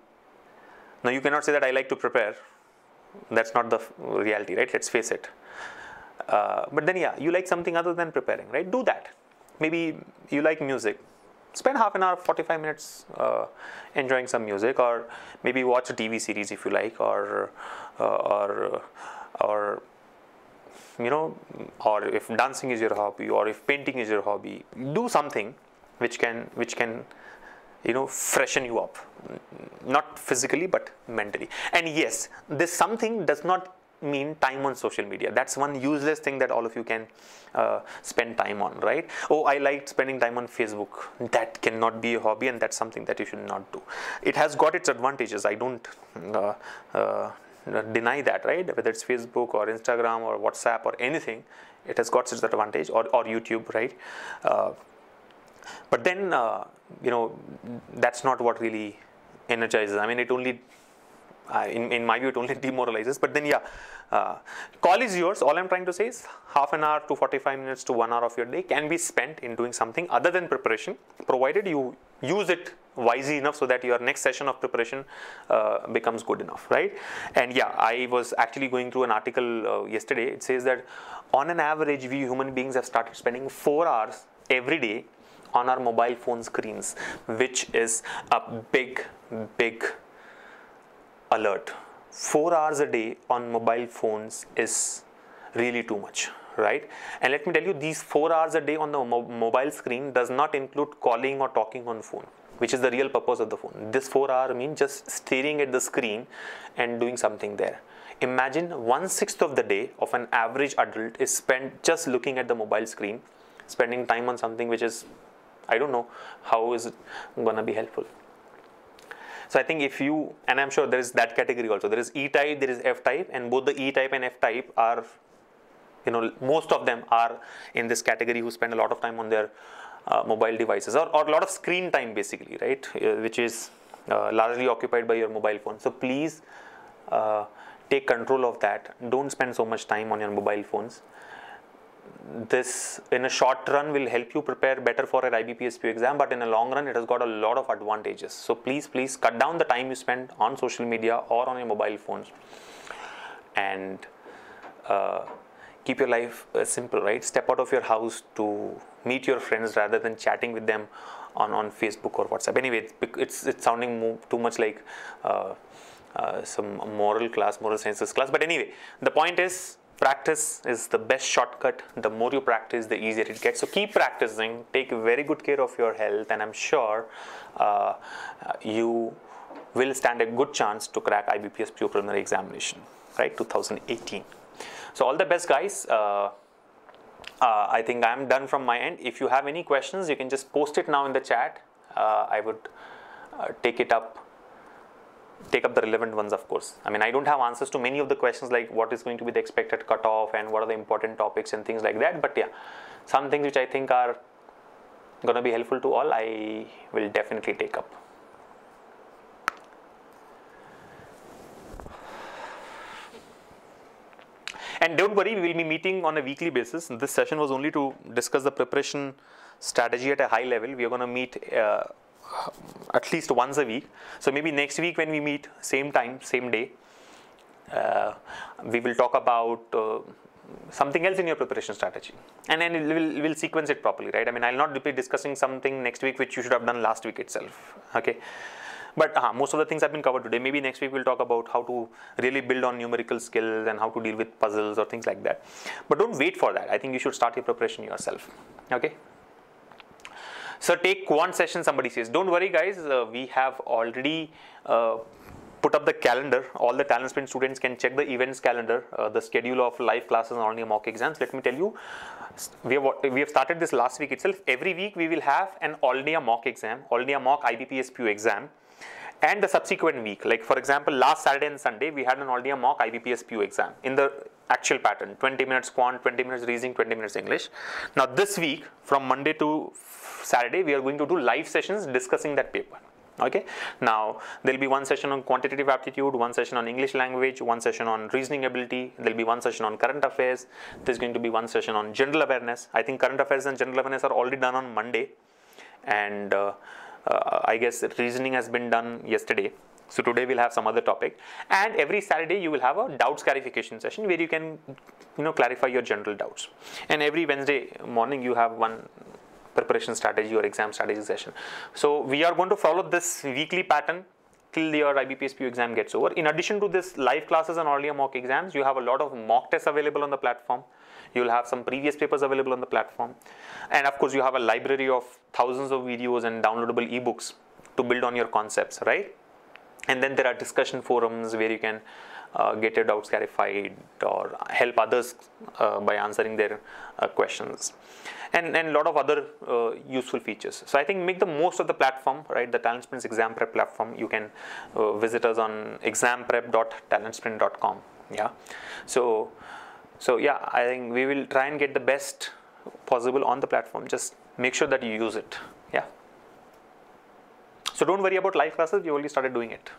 Now you cannot say that I like to prepare. That's not the reality, right? Let's face it. But then yeah, you like something other than preparing, right? Do that. Maybe you like music. Spend half an hour, 45 minutes enjoying some music, or maybe watch a TV series if you like, or if dancing is your hobby, or if painting is your hobby, do something which can freshen you up, not physically but mentally. And yes, this something does not mean time on social media. That's one useless thing that all of you can spend time on, right? Oh, I like spending time on Facebook. That cannot be a hobby, and that's something that you should not do. It has got its advantages. I don't deny that, right? Whether it's Facebook or Instagram or WhatsApp or anything, it has got its advantage, or YouTube, right? But then, that's not what really energizes. I mean, it only, in my view, it only demoralizes. But then, yeah, call is yours. All I'm trying to say is half an hour to 45 minutes to 1 hour of your day can be spent in doing something other than preparation, provided you use it wisely enough so that your next session of preparation becomes good enough, right? And yeah, I was actually going through an article yesterday. It says that on an average, we human beings have started spending 4 hours every day on our mobile phone screens, which is a big alert. 4 hours a day on mobile phones is really too much, right? And let me tell you, these 4 hours a day on the mobile screen does not include calling or talking on phone, which is the real purpose of the phone. This 4 hour means just staring at the screen and doing something there. Imagine 1/6 of the day of an average adult is spent just looking at the mobile screen, spending time on something which is, I don't know, how is it going to be helpful? So I think if you, and I'm sure there is that category also, there is E-type, there is F-type, and both the E-type and F-type are, most of them are in this category who spend a lot of time on their mobile devices, or a lot of screen time basically, right, which is largely occupied by your mobile phone. So please take control of that. Don't spend so much time on your mobile phones. This in a short run will help you prepare better for an IBPS exam, but in a long run it has got a lot of advantages. So please cut down the time you spend on social media or on your mobile phones, and keep your life simple, right? Step out of your house to meet your friends rather than chatting with them on Facebook or WhatsApp. Anyway, it's sounding too much like some moral sciences class, but anyway, the point is, practice is the best shortcut. The more you practice, the easier it gets. So keep practicing, take very good care of your health, and I'm sure you will stand a good chance to crack IBPS preliminary examination, right, 2018. So all the best, guys. I think I'm done from my end. If you have any questions, you can just post it now in the chat. I would take up the relevant ones, of course. I mean, I don't have answers to many of the questions, like what is going to be the expected cutoff and what are the important topics and things like that. But yeah, some things which I think are going to be helpful to all, I will definitely take up. And don't worry, we will be meeting on a weekly basis. This session was only to discuss the preparation strategy at a high level. We are going to meet at least once a week. So maybe next week when we meet, same time, same day, we will talk about something else in your preparation strategy, and then we'll sequence it properly, right? I mean, I'll not be discussing something next week which you should have done last week itself, okay? But most of the things have been covered today. Maybe next week we'll talk about how to really build on numerical skills and how to deal with puzzles or things like that. But don't wait for that. I think you should start your preparation yourself, okay? So take one session, somebody says. Don't worry guys, we have already put up the calendar. All the TalentSprint students can check the events calendar, the schedule of live classes and only mock exams. Let me tell you, we have started this last week itself. Every week we will have an all-day mock exam, all-day mock IBPS PU exam, and the subsequent week. Like for example, last Saturday and Sunday, we had an all-day mock IBPS PU exam in the actual pattern, 20 minutes quant, 20 minutes reasoning, 20 minutes English. Now this week, from Monday to Saturday, we are going to do live sessions discussing that paper. Okay, now there will be one session on quantitative aptitude, one session on English language, one session on reasoning ability, there will be one session on current affairs, there's going to be one session on general awareness. I think current affairs and general awareness are already done on Monday, and I guess reasoning has been done yesterday. So today we'll have some other topic, and every Saturday you will have a doubts clarification session where you can, clarify your general doubts, and every Wednesday morning you have one preparation strategy or exam strategy session. So we are going to follow this weekly pattern till your IBPS PU exam gets over. In addition to this live classes and earlier mock exams, you have a lot of mock tests available on the platform. You will have some previous papers available on the platform, and of course you have a library of thousands of videos and downloadable ebooks to build on your concepts, right? And then there are discussion forums where you can get your doubts clarified or help others by answering their questions, and a lot of other useful features. So I think make the most of the platform, right? The TalentSprint's exam prep platform. You can visit us on examprep.talentsprint.com. Yeah. So yeah, I think we will try and get the best possible on the platform. Just make sure that you use it. Yeah. So don't worry about live classes. We already started doing it.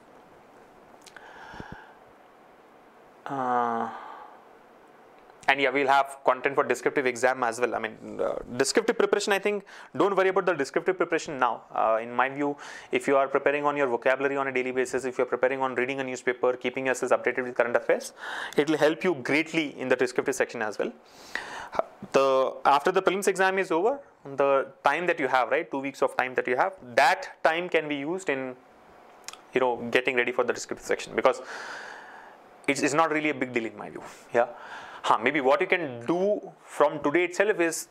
And yeah, we'll have content for descriptive exam as well. I mean, descriptive preparation, I think, don't worry about the descriptive preparation now. In my view, if you are preparing on your vocabulary on a daily basis, if you're preparing on reading a newspaper, keeping yourself updated with current affairs, it will help you greatly in the descriptive section as well. After the prelims exam is over, the time that you have, right, 2 weeks of time that you have, that time can be used in, getting ready for the descriptive section, because it's not really a big deal in my view. Yeah. Maybe what you can do from today itself is,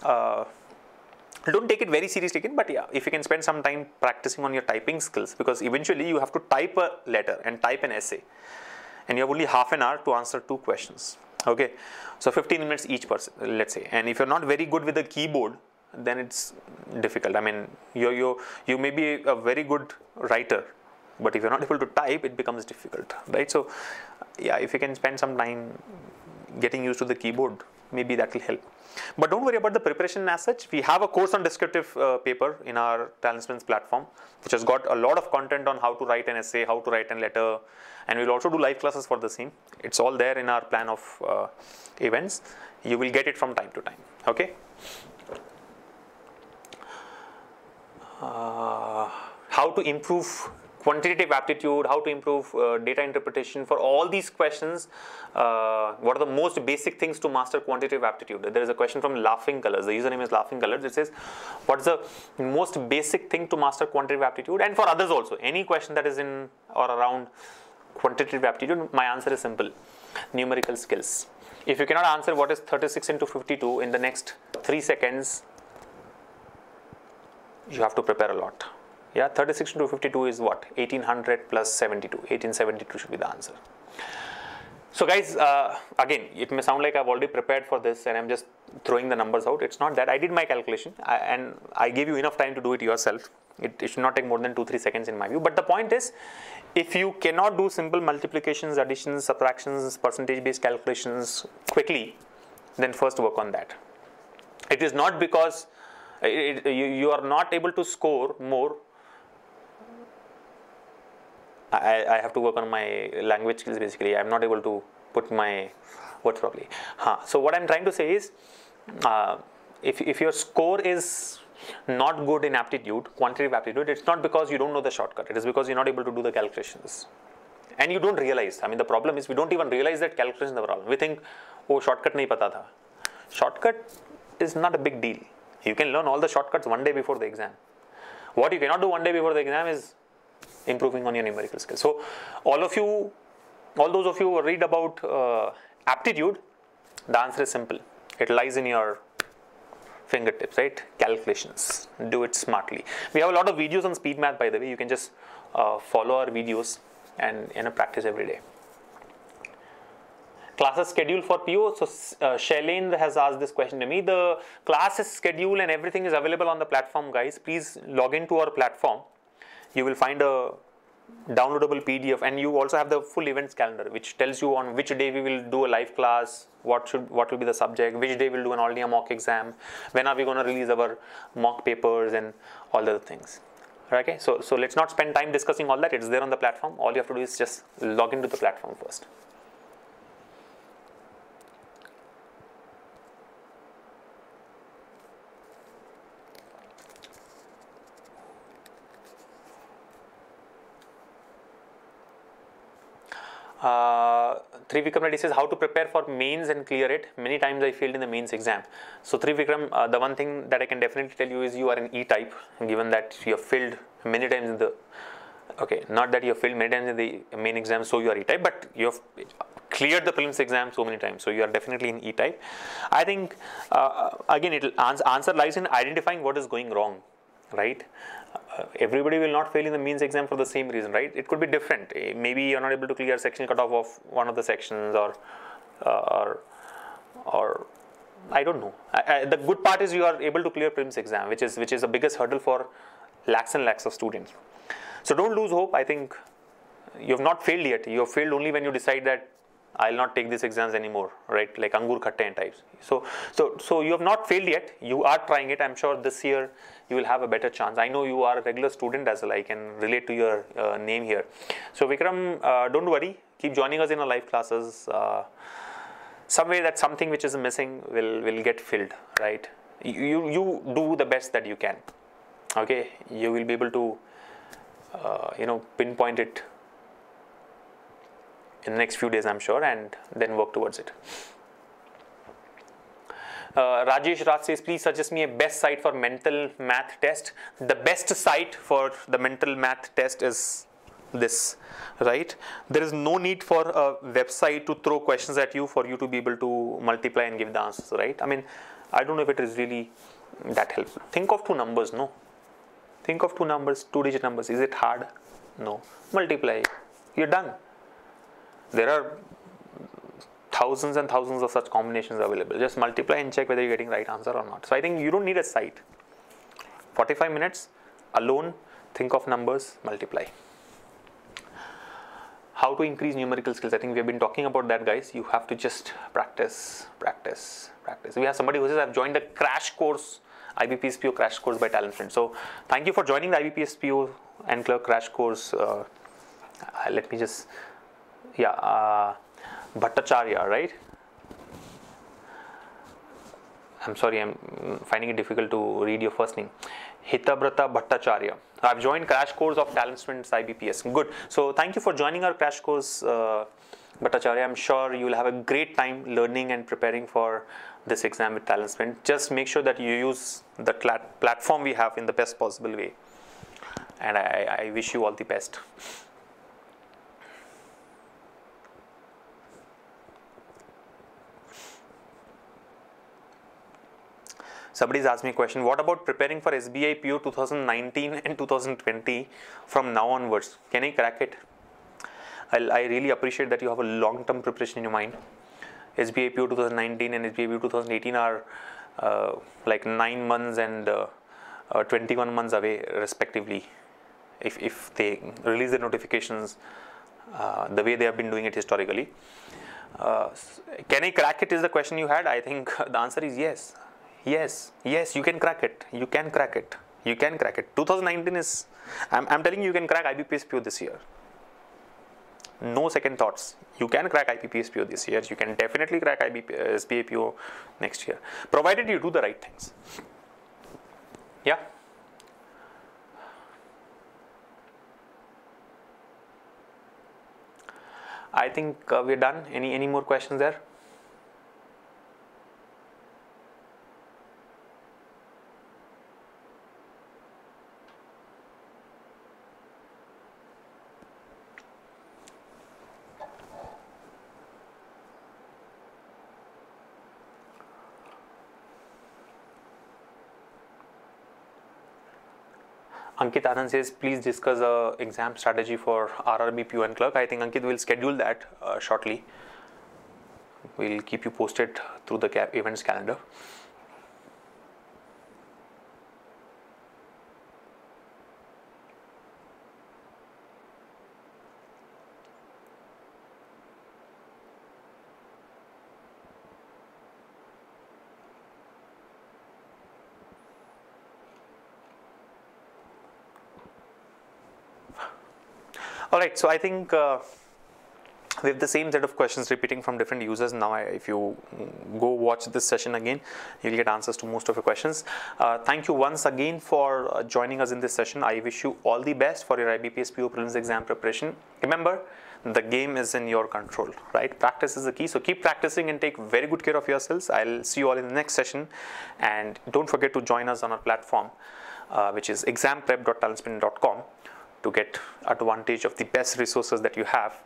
don't take it very seriously again, but yeah, if you can spend some time practicing on your typing skills, because eventually you have to type a letter and type an essay, and you have only half an hour to answer 2 questions. Okay, so 15 minutes each person, let's say. And if you're not very good with the keyboard, then it's difficult. I mean, you may be a very good writer, but if you're not able to type, it becomes difficult, right? So yeah, if you can spend some time getting used to the keyboard, maybe that will help. But don't worry about the preparation as such. We have a course on descriptive paper in our TalentSprint platform, which has got a lot of content on how to write an essay, how to write a letter, and we'll also do live classes for the same. It's all there in our plan of events. You will get it from time to time. Okay. How to improve quantitative aptitude, how to improve data interpretation. For all these questions, what are the most basic things to master quantitative aptitude? There is a question from Laughing Colors. The username is Laughing Colors. It says, what's the most basic thing to master quantitative aptitude? And for others also, any question that is in or around quantitative aptitude, my answer is simple: numerical skills. If you cannot answer what is 36 into 52 in the next 3 seconds, you have to prepare a lot. Yeah, 36 into 52 is what? 1800 plus 72. 1872 should be the answer. So guys, again, it may sound like I've already prepared for this and I'm just throwing the numbers out. It's not that. I did my calculation and I gave you enough time to do it yourself. It should not take more than 2-3 seconds in my view. But the point is, if you cannot do simple multiplications, additions, subtractions, percentage-based calculations quickly, then first work on that. It is not because you are not able to score more. I have to work on my language skills basically. I'm not able to put my words properly. So what I'm trying to say is, if your score is not good in aptitude, quantitative aptitude, it's not because you don't know the shortcut. It is because you're not able to do the calculations. and you don't realize. I mean, the problem is we don't even realize that calculation is the problem. We think, oh, shortcut nahi pata tha. Shortcut is not a big deal. You can learn all the shortcuts one day before the exam. What you cannot do one day before the exam is improving on your numerical skills. So all those of you who read about aptitude, the answer is simple. It lies in your fingertips, right? Calculations. Do it smartly. We have a lot of videos on speed math, by the way. You can just follow our videos and practice every day. Classes schedule for PO. So Shailendra has asked this question to me. The class is scheduled and everything is available on the platform, guys. Please log into our platform. You will find a downloadable PDF, and you also have the full events calendar, which tells you on which day we will do a live class, what will be the subject, which day we'll do an all-India mock exam, when are we going to release our mock papers, and all the other things. Okay, so let's not spend time discussing all that. It's there on the platform. All you have to do is just log into the platform first. Trivikram Reddy says how to prepare for mains and clear it. Many times I failed in the mains exam. So Trivikram, the one thing that I can definitely tell you is you are an E-type, given that you have failed many times in the, okay, not that you have failed many times in the main exam, so you are E-type, but you have cleared the prelims exam so many times, so you are definitely in E-type. I think again, answer lies in identifying what is going wrong, right? Everybody will not fail in the mains exam for the same reason, right? It could be different. Maybe you're not able to clear sectional cutoff of one of the sections, or I don't know. The good part is you are able to clear prelims exam, which is the biggest hurdle for lakhs and lakhs of students. So don't lose hope. I think you have not failed yet. You have failed only when you decide that I'll not take these exams anymore, right? Like Angur Khatte and types. So you have not failed yet. You are trying it. I'm sure this year you will have a better chance. I know you are a regular student as well. I can relate to your name here. So Vikram, don't worry. Keep joining us in our live classes. Some way that something which is missing will get filled, right? You do the best that you can. Okay, you will be able to pinpoint it in the next few days, I'm sure, and then work towards it. Rajesh Raj says, please suggest me a best site for mental math test. The best site for the mental math test is this, right? There is no need for a website to throw questions at you for you to be able to multiply and give the answers, right? I mean, I don't know if it is really that helpful. Think of two numbers, no? Think of two numbers, two-digit numbers. Is it hard? No. Multiply. You're done. There are thousands and thousands of such combinations available. Just multiply and check whether you're getting right answer or not. So I think you don't need a site. 45 minutes alone, think of numbers, multiply. How to increase numerical skills? I think we have been talking about that, guys. You have to just practice. We have somebody who says, I've joined a crash course, IBPS PO crash course by TalentSprint. So thank you for joining the IBPS PO and Clerk crash course. Let me just, Bhattacharya, right? I'm sorry, I'm finding it difficult to read your first name. Hitabrata Bhattacharya. I've joined crash course of TalentSprint's IBPS. Good. So thank you for joining our crash course, Bhattacharya. I'm sure you will have a great time learning and preparing for this exam with TalentSprint. Just make sure that you use the platform we have in the best possible way. And I wish you all the best. Somebody's asked me a question, what about preparing for SBI PO 2019 and 2020 from now onwards? Can I crack it? I really appreciate that you have a long-term preparation in your mind. SBI PO 2019 and SBI PO 2018 are like 9 months and 21 months away respectively. If they release the notifications the way they have been doing it historically. Can I crack it is the question you had. I think the answer is yes. Yes, you can crack it. You can crack it. 2019 is, I'm telling you, you can crack IBPS PO this year. No second thoughts. You can crack IBPS PO this year. You can definitely crack SBI PO next year, provided you do the right things. Yeah. I think we're done. Any more questions there? Ankit Anand says, please discuss a exam strategy for RRB, PO and Clerk. I think Ankit will schedule that shortly. We'll keep you posted through the events calendar. All right, so I think we have the same set of questions repeating from different users. Now, if you go watch this session again, you'll get answers to most of your questions. Thank you once again for joining us in this session. I wish you all the best for your IBPS PO Prelims exam preparation. Remember, the game is in your control, right? Practice is the key. So keep practicing and take very good care of yourselves. I'll see you all in the next session. And don't forget to join us on our platform, which is examprep.talentsprint.com, to get advantage of the best resources that you have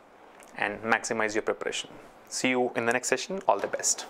and maximize your preparation. See you in the next session. All the best.